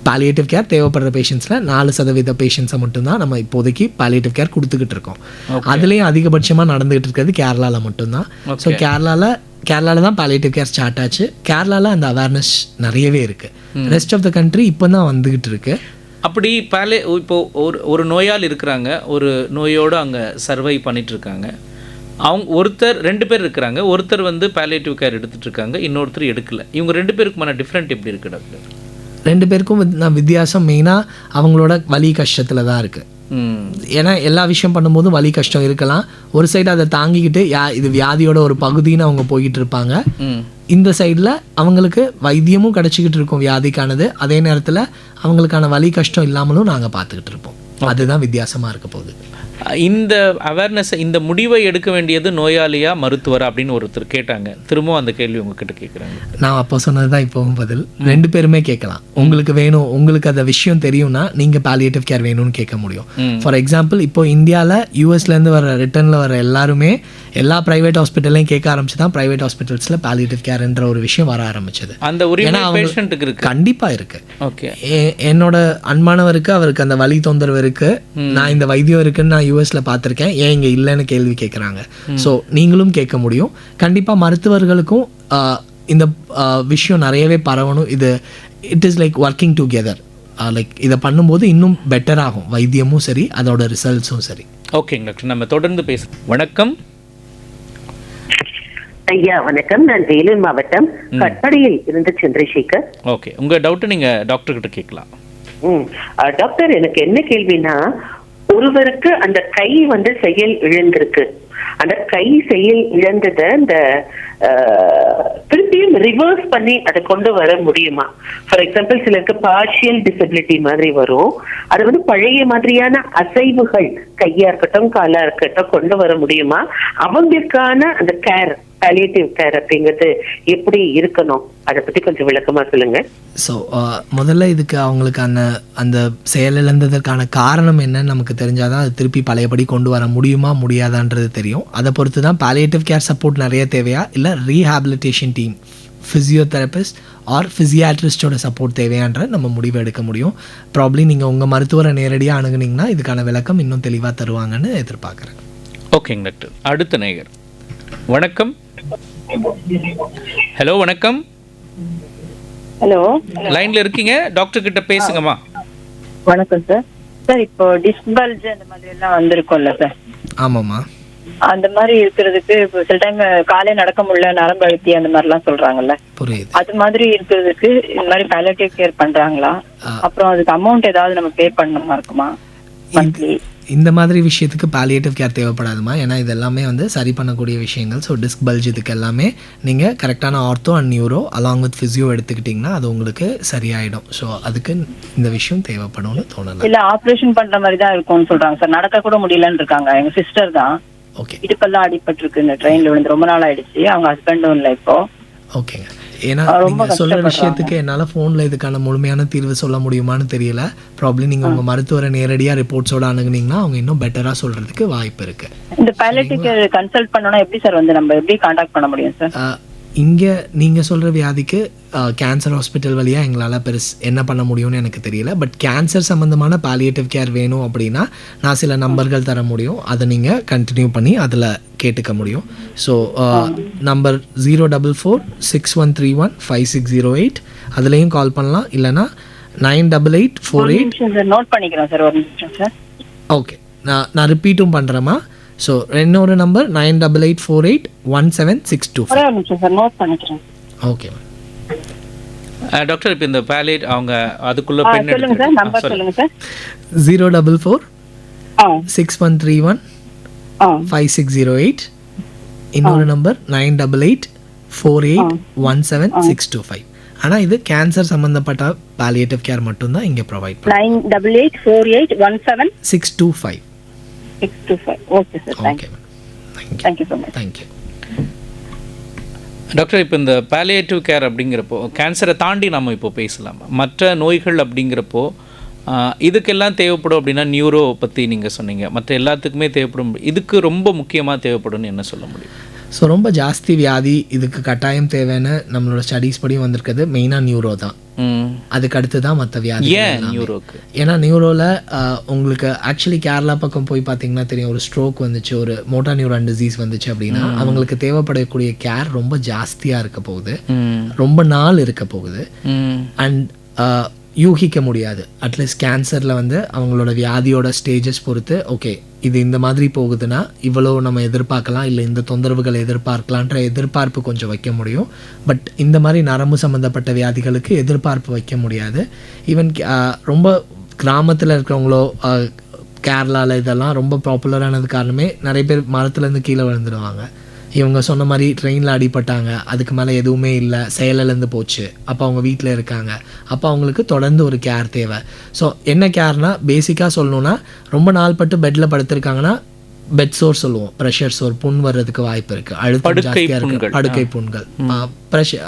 பாலியேட்டிவ் கேர் தேவைப்படுற பேஷண்ட்ஸில் 4% பேஷண்ட்ஸை மட்டும்தான் நம்ம இப்போதைக்கு பாலியேட்டிவ் கேர் கொடுத்துக்கிட்டு இருக்கோம். அதுலேயும் அதிகபட்சமாக நடந்துகிட்டு இருக்கிறது கேரளாவில் மட்டும்தான். ஸோ கேரளாவில் தான் பாலியேட்டிவ் கேர் ஸ்டார்ட் ஆச்சு. கேரளாவில் அந்த அவேர்னஸ் நிறையவே இருக்குது. ரெஸ்ட் ஆஃப் த கண்ட்ரி இப்போ தான் வந்துக்கிட்டு இருக்கு. அப்படி இப்போ ஒரு நோயால் இருக்கிறாங்க, ஒரு நோயோடு அங்கே சர்வை பண்ணிகிட்ருக்காங்க, அவங்க ஒருத்தர் 2 பேர் இருக்கிறாங்க, ஒருத்தர் வந்து பாலியேட்டிவ் கேர் எடுத்துகிட்டு இருக்காங்க, இன்னொருத்தர் எடுக்கலை. இவங்க 2 பேருக்குமான டிஃப்ரெண்ட் எப்படி இருக்குது டாக்டர்? 2 பேருக்கும் வித்தியாசம் மெயினாக அவங்களோட வலி கஷ்டத்தில் தான் இருக்குது. ஏன்னா எல்லா விஷயம் பண்ணும்போது வலி கஷ்டம் இருக்கலாம். ஒரு சைடு அதை தாங்கிக்கிட்டு இது வியாதியோட ஒரு பகுதின்னு அவங்க போய்கிட்டு இருப்பாங்க. இந்த சைடில் அவங்களுக்கு வைத்தியமும் கிடச்சிக்கிட்டு இருக்கும் வியாதிக்கானது, அதே நேரத்தில் அவங்களுக்கான வலி கஷ்டம் இல்லாமலும் நாங்கள் பார்த்துக்கிட்டு இருப்போம். அதுதான் வித்தியாசமாக இருக்க போகுது. இந்த அவேர்னஸை, இந்த முடிவை எடுக்க வேண்டியது நோயாளியா மருத்துவரா அப்படின்னு ஒருத்தர் கேட்டாங்க. திரும்பவும் அந்த கேள்வி உங்ககிட்ட கேட்குறாங்க. நான் அப்போ சொன்னது தான் இப்போவும் பதில். 2 பேருமே கேட்கலாம். உங்களுக்கு வேணும், உங்களுக்கு அந்த விஷயம் தெரியும்னா நீங்கள் பாலியேட்டிவ் கேர் வேணும்னு கேட்க முடியும். ஃபார் எக்ஸாம்பிள் இப்போ இந்தியாவில் யூஎஸ்லேருந்து வர ரிட்டர்னில் வர எல்லாருமே எல்லா ப்ரைவேட் ஹாஸ்பிட்டல்லையும் கேட்க ஆரம்பிச்சு தான் ப்ரைவேட் ஹாஸ்பிட்டல்ஸில் பாலியேட்டிவ் கேர்ன்ற ஒரு விஷயம் வர ஆரம்பிச்சது. அந்த உரிமை பேஷண்ட்டுக்கு இருக்கு, கண்டிப்பாக இருக்கு. ஓகே, என்னோட அன்பானவருக்கு அவருக்கு அந்த வலி தொந்தரவு இருக்கு, நான் இந்த வைத்தியம் இருக்குன்னு நான் நான் யூஎஸ்ல பார்த்துருக்கேன், ஏன் இங்கே இல்லைன்னு கேள்வி கேட்குறாங்க. ஸோ நீங்களும் கேட்க முடியும். கண்டிப்பாக மருத்துவர்களுக்கும் இந்த விஷயம் நிறையவே பரவணும். இது it is like working together. Like இதை பண்ணும்போது இன்னும் பெட்டர் ஆகும், வைத்தியமும் சரி அதோட ரிசல்ட்ஸும் சரி. ஓகேங்க டாக்டர், நம்ம தொடர்ந்து பேச. வணக்கம் ஐயா. வணக்கம். நான் வேலூர் மாவட்டம் கட்படியில் இருந்து சந்திரசேகர். ஓகே, உங்க டவுட் நீங்க டாக்டர் கிட்ட கேட்கலாம். டாக்டர், எனக்கு என்ன கேள்வினா, ஒருவருக்கு அந்த கை செயல் இழந்திருக்கு. அந்த கை செயல் இழந்தத இந்த திருப்பியும் ரிவர்ஸ் பண்ணி அதை கொண்டு வர முடியுமா? ஃபார் எக்ஸாம்பிள், சிலருக்கு பார்ஷியல் டிசபிலிட்டி மாதிரி வரும். அது பழைய மாதிரியான அசைவுகள் கையா இருக்கட்டும் காலா இருக்கட்டும் கொண்டு வர முடியுமா? அவங்களுக்கான அந்த கேர், பாலியேட்டிவ் கேர் அப்படிங்கிறது எப்படி இருக்கணும்? அதை பத்தி கொஞ்சம் விளக்கமா சொல்லுங்க. ஸோ முதல்ல இதுக்கு அவங்களுக்கு அந்த செயலிழந்ததற்கான காரணம் என்னன்னு நமக்கு தெரிஞ்சாதான் அது திருப்பி பழையபடி கொண்டு வர முடியுமா முடியாதான்றது தெரியும். அதை பொறுத்து தான் பாலியேட்டிவ் கேர் சப்போர்ட் நிறைய தேவையா, இல்லை ரீஹாபிலிட்டேஷன் டீம், ஃபிசியோதெரபிஸ்ட் ஆர் ஃபிசியாட்ரிஸ்டோட சப்போர்ட் தேவையான்ற நம்ம முடிவு எடுக்க முடியும். ப்ராப்ளி நீங்கள் உங்கள் மருத்துவரை நேரடியாக அணுகுனீங்கன்னா இதுக்கான விளக்கம் இன்னும் தெளிவாக தருவாங்கன்னு எதிர்பார்க்குறேன். ஓகேங்க டாக்டர். அடுத்த நேயர். வணக்கம். ஹலோ, வணக்கம். ஹலோ, லைன்ல இருக்கீங்க, டாக்டர் கிட்ட பேசுங்கம்மா. வணக்கம் சார். சார், இப்போ டிஸ்பல்ஜ் அந்த மாதிரி எல்லாம் வந்திருக்கும்ல சார்? ஆமாம்மா. அந்த மாதிரி இருக்கிறதுக்கு இப்போ சில டைம் காலே நடக்க முடியல, நரம்பு அழுத்தி அந்த மாதிரிலாம் சொல்றாங்கல்ல, புரியுது. அது மாதிரி இருக்கிறதுக்கு இந்த மாதிரி பாலியேட்டிவ் கேர் பண்றாங்களா? அப்புறம் அதுக்கு அமௌண்ட் ஏதாவது நம்ம பே பண்ணணுமா இருக்குமா மந்த்லி? இந்த மாதிரி விஷயத்துக்கு பாலியேட்டிவ் கேர் தேவைப்படாதுமா. ஏன்னா இது எல்லாமே சரி பண்ணக்கூடிய விஷயங்கள். ஸோ டிஸ்க் பல்ஜ் இதுக்கு எல்லாமே நீங்கள் கரெக்டான ortho and neuro along with physio எடுத்துக்கிட்டிங்கன்னா அது உங்களுக்கு சரியாயிடும். ஸோ அதுக்கு இந்த விஷயம் தேவைப்படும்னு தோணலாம். இல்லை, ஆப்ரேஷன் பண்ணுற மாதிரி தான் இருக்கும்னு சொல்கிறாங்க சார். நடக்க கூட முடியலன்னு இருக்காங்க. எங்கள் சிஸ்டர் தான். ஓகே. இடுப்பெல்லாம் அடிபட்டிருக்கு, இந்த ட்ரெயினில் விழுந்து ரொம்ப நாள் ஆயிடுச்சு. அவங்க ஹஸ்பண்டும் இல்லை இப்போ. ஓகேங்க. ஏன்னா நீங்கள் சொல்கிற விஷயத்துக்கு என்னால் ஃபோனில் இதுக்கான முழுமையான தீர்வு சொல்ல முடியுமான்னு தெரியல. ப்ராப்ளம் நீங்கள் உங்கள் மருத்துவரை நேரடியாக ரிப்போர்ட்ஸோட அணுகுனீங்கன்னா அவங்க இன்னும் பெட்டராக சொல்கிறதுக்கு வாய்ப்பு இருக்குது. இந்த பாலியேட்டிவ் கேர் கன்சல்ட் பண்ணோன்னா எப்படி சார் நம்ம எப்படி கான்டாக்ட் பண்ண முடியும் சார்? இங்கே நீங்கள் சொல்கிற வியாதிக்கு கேன்சர் ஹாஸ்பிட்டல் வழியாக எங்களால் என்ன பண்ண முடியும்னு எனக்கு தெரியல. பட் கேன்சர் சம்மந்தமான பாலியேட்டிவ் கேர் வேணும் அப்படின்னா நான் சில நம்பர்கள் தர முடியும். அதை நீங்கள் கண்டினியூ பண்ணி அதில் கேட்டுக்க முடியும். ஸோ நம்பர் 04461315608 அதுலேயும் கால் பண்ணலாம். இல்லைனா 9884 நோட் பண்ணிக்கிறேன் சார், ஒரு நிமிஷம் சார். ஓகே, நான் ரிப்பீட்டும் பண்ணுறேம்மா. ஸோ இன்னொரு நம்பர் 9884817625. ஒரே ஒரு நிமிஷம் சார், நோட் பண்ணிக்கிறேன். ஓகே டாக்டர், இப்போ இந்த பாலியேட் அவங்க அதுக்குள்ள பெண் சொல்லுங்க சார், நம்பர் சொல்லுங்க சார். 04461315608. இன்னொரு நம்பர் 9884817625. ஆனால் இது கேன்சர் சம்மந்தப்பட்ட பாலியேட்டிவ் கேர் மட்டும்தான் இங்கே ப்ரொவைட் பண்ணுறோம். 9848176625. Okay sir, thank you so much. Thank you doctor. இப்போ இந்த பாலியேட்டிவ் கேர் அப்படிங்கிறப்போ கேன்சரை தாண்டி நம்ம இப்போ பேசலாம். மற்ற நோய்கள் அப்படிங்கிறப்போ இதுக்கெல்லாம் தேவைப்படும் அப்படின்னா நியூரோ பற்றி நீங்கள் சொன்னீங்க, மற்ற எல்லாத்துக்குமே தேவைப்படும். இதுக்கு ரொம்ப முக்கியமாக தேவைப்படும்னு என்ன சொல்ல முடியும்? ஸோ ரொம்ப ஜாஸ்தி வியாதி இதுக்கு கட்டாயம் தேவைன்னு நம்மளோட ஸ்டடீஸ் படி வந்திருக்கிறது மெயினாக நியூரோ தான். அதுக்கு அடுத்து தான் மற்ற வியாதி. நியூரோக்கு ஏன்னா நியூரோவில் உங்களுக்கு ஆக்சுவலி கேரளா பக்கம் போய் பார்த்தீங்கன்னா தெரியும், ஒரு ஸ்ட்ரோக் வந்துச்சு, ஒரு மோட்டார் நியூரான் டிசீஸ் வந்துச்சு அப்படின்னா அவங்களுக்கு தேவைப்படக்கூடிய கேர் ரொம்ப ஜாஸ்தியாக இருக்க போகுது, ரொம்ப நாள் இருக்க போகுது. அண்ட் யூகிக்க முடியாது. அட்லீஸ்ட் கேன்சரில் அவங்களோட வியாதியோட ஸ்டேஜஸ் பொறுத்து ஓகே இது இந்த மாதிரி போகுதுன்னா இவ்வளோ நம்ம எதிர்பார்க்கலாம், இல்லை இந்த தொந்தரவுகளை எதிர்பார்க்கலான்ற எதிர்பார்ப்பு கொஞ்சம் வைக்க முடியும். பட் இந்த மாதிரி நரம்பு சம்மந்தப்பட்ட வியாதிகளுக்கு எதிர்பார்ப்பு வைக்க முடியாது. ஈவன் ரொம்ப கிராமத்தில் இருக்கிறவங்களோ கேரளாவில் இதெல்லாம் ரொம்ப பாப்புலரானது காரணமே நிறைய பேர் மரத்துலேருந்து கீழே விழுந்துடுவாங்க. இவங்க சொன்ன மாதிரி ட்ரெயினில் அடிபட்டாங்க, அதுக்கு மேலே எதுவுமே இல்லை, செயலிழந்து போச்சு, அப்போ அவங்க வீட்டில் இருக்காங்க, அப்போ அவங்களுக்கு தொடர்ந்து ஒரு கேர் தேவை. ஸோ என்ன கேர்னா பேசிக்காக சொல்லணுன்னா ரொம்ப நாள் பட்டு பெட்டில் படுத்திருக்காங்கன்னா பெட் சோர் சொல்லுவோம், ப்ரெஷர் சோர், புண் வர்றதுக்கு வாய்ப்பு இருக்குது, அழுத்தம் ஜாஸ்தியாக இருக்குது, படுக்கை புண்கள்,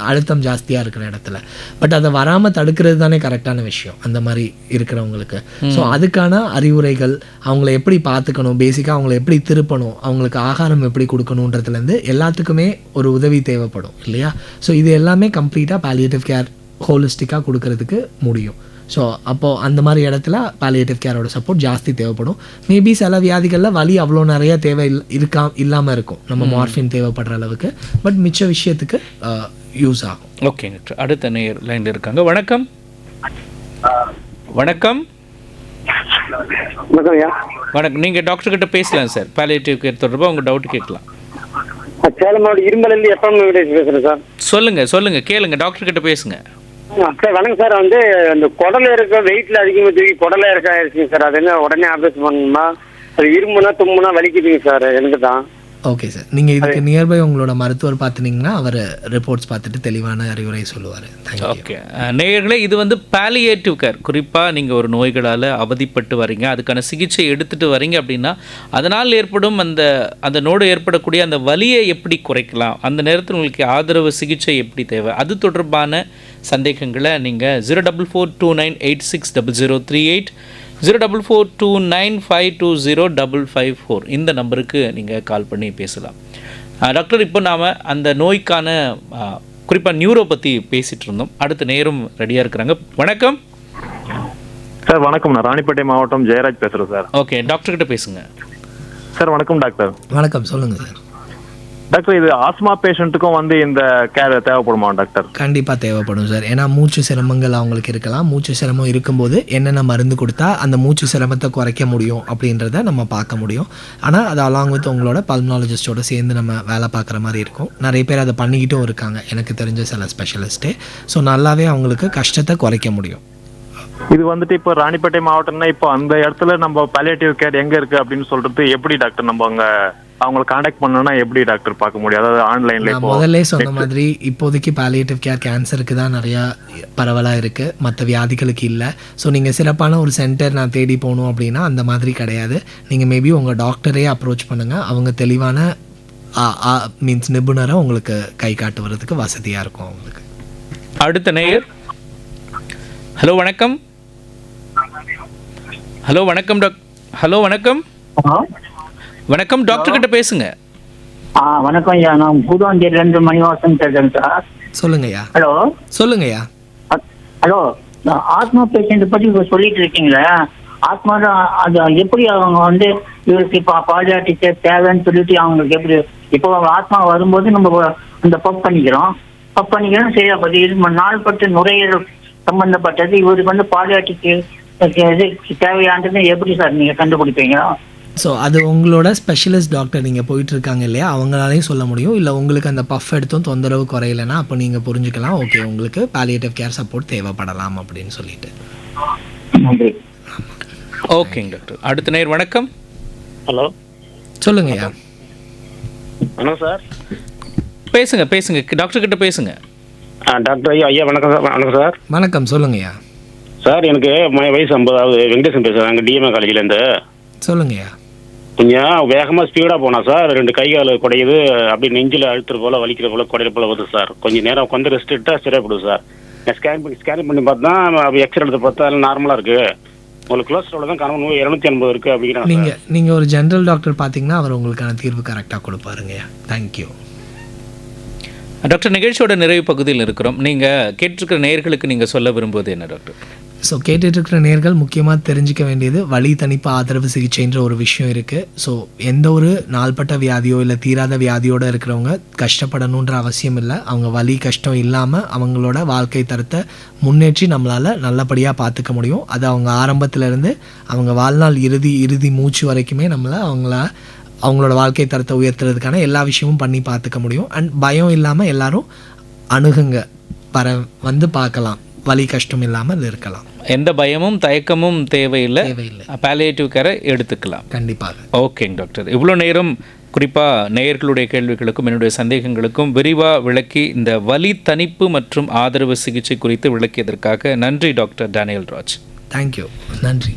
அழுத்தம் ஜாஸ்தியாக இருக்கிற இடத்துல. பட் அதை வராமல் தடுக்கிறது தானே கரெக்டான விஷயம் அந்த மாதிரி இருக்கிறவங்களுக்கு. ஸோ அதுக்கான அறிவுரைகள், அவங்கள எப்படி பார்த்துக்கணும், பேசிக்காக அவங்கள எப்படி திருப்பணும், அவங்களுக்கு ஆகாரம் எப்படி கொடுக்கணுன்றதுலேருந்து எல்லாத்துக்குமே ஒரு உதவி தேவைப்படும் இல்லையா? ஸோ இது எல்லாமே கம்ப்ளீட்டாக பாலியேட்டிவ் கேர் ஹோலிஸ்டிக்காக கொடுக்கறதுக்கு முடியும். ஸோ அப்போது அந்த மாதிரி இடத்துல பாலியேட்டிவ் கேரோட சப்போர்ட் ஜாஸ்தி தேவைப்படும். மேபி சில வியாதிகளில் வலி அவ்வளோ நிறைய தேவை இல்லாமல் இருக்கும் நம்ம மார்ஃபின் தேவைப்படுற அளவுக்கு. பட் மிச்ச விஷயத்துக்கு யூஸ் ஆகும். Okay doctor. அடுத்த நேயர் லைனில் இருக்காங்க. வணக்கம். வணக்கம். வணக்கம். நீங்கள் டாக்டர் கிட்ட பேசலாம் சார். பாலியேட்டிவ் கேர் தொடர்பாக உங்கள் டவுட் கேட்கலாம். சேலம் மாவட்டம் இரும்பலேருந்து எப்பம் பேசுகிறேன் சார். சொல்லுங்க கேளுங்க, டாக்டர் கிட்ட பேசுங்க. சார் வணக்கம் சார். அந்த குடல இருக்க வெயிட்ல அதிகமாக தூக்கி குடல இருக்காயிருச்சுங்க சார். அது என்ன உடனே ஆப்ரேஷன் பண்ணணுமா? அது இருமுனா தும்முனா வலிக்குதுங்க சார். எனக்கு தான். Okay sir. நீங்கள் இதுக்கு நியர்பை உங்களோட மருத்துவர் பார்த்துனீங்கன்னா அவர் ரிப்போர்ட்ஸ் பார்த்துட்டு தெளிவான அறிவுரை சொல்லுவார். ஓகே நேயர்களே, இது பாலியேட்டிவ் கேர். குறிப்பாக நீங்கள் ஒரு நோய்களால் அவதிப்பட்டு வரீங்க, அதுக்கான சிகிச்சை எடுத்துகிட்டு வரீங்க அப்படின்னா அதனால் ஏற்படும் அந்த நோடு ஏற்படக்கூடிய அந்த வலியை எப்படி குறைக்கலாம், அந்த நேரத்தில் உங்களுக்கு ஆதரவு சிகிச்சை எப்படி தேவை, அது தொடர்பான சந்தேகங்களை நீங்கள் 04429860038 04429520554 இந்த நம்பருக்கு நீங்கள் கால் பண்ணி பேசலாம். டாக்டர், இப்போ நாம் அந்த நோய்க்கான குறிப்பாக நியூரோ பற்றி பேசிகிட்டு இருந்தோம். அடுத்த நேரம் ரெடியாக இருக்கிறாங்க. வணக்கம் சார். வணக்கம். நான் ராணிப்பேட்டை மாவட்டம் ஜெயராஜ் பேசுகிறேன் சார். ஓகே டாக்டர் கிட்ட பேசுங்க சார். வணக்கம் டாக்டர். வணக்கம், சொல்லுங்கள் சார். டாக்டர், இது ஆஸ்மா பேஷண்ட்டுக்கும் இந்த கேர் தேவைப்படுமா டாக்டர்? கண்டிப்பாக தேவைப்படும் சார். ஏன்னா மூச்சு சிரமங்கள் அவங்களுக்கு இருக்கலாம். மூச்சு சிரமம் இருக்கும்போது என்னென்ன மருந்து கொடுத்தா அந்த மூச்சு சிரமத்தை குறைக்க முடியும் அப்படின்றத நம்ம பார்க்க முடியும். ஆனால் அது அலாங் வித் உங்களோட பல்மனாலஜிஸ்டோட சேர்ந்து நம்ம வேலை பார்க்குற மாதிரி இருக்கும். நிறைய பேர் அதை பண்ணிக்கிட்டும் இருக்காங்க, எனக்கு தெரிஞ்ச சில ஸ்பெஷலிஸ்ட்டு. ஸோ நல்லாவே அவங்களுக்கு கஷ்டத்தை குறைக்க முடியும். இது இப்போ ராணிப்பேட்டை மாவட்டம்னா இப்போ அந்த இடத்துல நம்ம பாலியேட்டிவ் கேர் எங்கே இருக்குது அப்படின்னு சொல்கிறது எப்படி டாக்டர்? நம்ம அங்கே அவங்களை காண்டாக்ட் பண்ணணும்னா எப்படி டாக்டர் பார்க்க முடியும்? அதாவது ஆன்லைன்ல முதல்ல சொன்ன மாதிரி இப்போதைக்கு பாலியேட்டிவ் கேர் கேன்சருக்கு தான் நிறையா பரவலாக இருக்குது, மற்ற வியாதிகளுக்கு இல்லை. ஸோ நீங்கள் சிறப்பான ஒரு சென்டர் நான் தேடி போகணும் அப்படின்னா அந்த மாதிரி கிடையாது. நீங்கள் மேபி உங்கள் டாக்டரே அப்ரோச் பண்ணுங்கள். அவங்க தெளிவான மீன்ஸ் நிபுணரை உங்களுக்கு கை காட்டு வரதுக்கு வசதியாக இருக்கும் அவங்களுக்கு. அடுத்த நேயர். ஹலோ வணக்கம். வணக்கம் டாக்டர் கிட்ட பேசுங்க. வணக்கம் ஐயா. நான் பூதாஞ்சேரியில இருந்து மணிவாசன் பேசுறேன் சார். சொல்லுங்கய்யா. சொல்லுங்கய்யா. ஹலோ, ஆத்மா பேஷண்ட் பத்தி சொல்லிட்டு இருக்கீங்களே, ஆத்மா அது எப்படி அவங்க இவருக்கு இப்போ பாலியாட்டிக் கேர் தேவைன்னு சொல்லிட்டு அவங்களுக்கு எப்படி இப்போ ஆத்மா வரும்போது நம்ம அந்த பப் பண்ணிக்கிறோம் சரியா பத்தி இது நாள்பட்டு நுரையீரல் சம்பந்தப்பட்டது இவருக்கு பாலியாட்டிக் தேவையானது எப்படி சார் நீங்க கண்டுபிடிப்பீங்க? ஸோ அது உங்களோட ஸ்பெஷலிஸ்ட் டாக்டர் நீங்கள் போயிட்டுருக்காங்க இல்லையா, அவங்களாலையும் சொல்ல முடியும். இல்லை உங்களுக்கு அந்த பஃப் எடுத்தும் தொந்தரவு குறையலைன்னா அப்போ நீங்கள் புரிஞ்சுக்கலாம், ஓகே உங்களுக்கு பாலியேட்டிவ் கேர் சப்போர்ட் தேவைப்படலாம் அப்படின்னு சொல்லிட்டு. ஓகேங்க டாக்டர். அடுத்த நேர். வணக்கம். ஹலோ, சொல்லுங்கய்யா. வணக்கம் சார். பேசுங்க டாக்டர் கிட்ட பேசுங்க. டாக்டர் ஐயா வணக்கம் சார். வணக்கம் சார். வணக்கம், சொல்லுங்கய்யா. சார் எனக்கு வயசு 50. வெங்கடேசன் பேசுகிறேன், அங்கே டிஎம்ஏ காலேஜ்லேருந்து. சொல்லுங்கய்யா. கொஞ்சம் வேகமாக ஸ்பீடாக போனா சார், 2 கை கால் குடையுது, அப்படி நெஞ்சில் அழுத்துற போல வலிக்கிற போல குடையிற போல வருது சார். கொஞ்சம் நேரம் உட்காந்து ரெஸ்ட் எடுத்தால் சரியாகிடுது சார். நான் ஸ்கேன் பண்ணி பார்த்தா எக்ஸ்ரே எடுத்து பார்த்தா எல்லாம் நார்மலாக இருக்குது. உங்களுக்கு கொலஸ்ட்ரால் தான் காரணம் 280 இருக்குது அப்படிங்கிறாங்க. நீங்கள் ஒரு ஜென்ரல் டாக்டர் பார்த்தீங்கன்னா அவர் உங்களுக்கான தீர்வு கரெக்டாக கொடுப்பாருங்கய்யா. Thank you doctor. நிகழ்ச்சியோட நிறைவு பகுதியில் இருக்கிறோம். நீங்கள் கேட்டிருக்கிற நேயர்களுக்கு நீங்கள் சொல்ல விரும்புவது என்ன டாக்டர்? ஸோ கேட்டுட்ருக்கிற நேர்கள் முக்கியமாக தெரிஞ்சிக்க வேண்டியது வலி தணிப்பு ஆதரவு சிகிச்சைன்ற ஒரு விஷயம் இருக்குது. ஸோ எந்த ஒரு நாள்பட்ட வியாதியோ இல்லை தீராத வியாதியோடு இருக்கிறவங்க கஷ்டப்படணுன்ற அவசியம் இல்லை. அவங்க வலி கஷ்டம் இல்லாமல் அவங்களோட வாழ்க்கை தரத்தை முன்னேற்றி நம்மளால் நல்லபடியாக பார்த்துக்க முடியும். அது அவங்க ஆரம்பத்திலேருந்து அவங்க வாழ்நாள் இறுதி மூச்சு வரைக்குமே அவங்களோட வாழ்க்கை தரத்தை உயர்த்துறதுக்கான எல்லா விஷயமும் பண்ணி பார்த்துக்க முடியும். அண்ட் பயம் இல்லாமல் எல்லாரும் அணுகுங்க, பார்க்கலாம், வலி கஷ்டம் இல்லாமல் இருக்கலாம். எந்த பயமும் தயக்கமும் தேவையில்லை. பாலியேட்டிவ் கேரை எடுத்துக்கலாம். கண்டிப்பாக. ஓகேங்க டாக்டர். இவ்வளோ நேரம் குறிப்பாக நேயர்களுடைய கேள்விகளுக்கும் என்னுடைய சந்தேகங்களுக்கும் விரிவாக விளக்கி இந்த வலி தணிப்பு மற்றும் ஆதரவு சிகிச்சை குறித்து விளக்கியதற்காக நன்றி டாக்டர் டேனியல் ராஜ். தேங்க்யூ. நன்றி.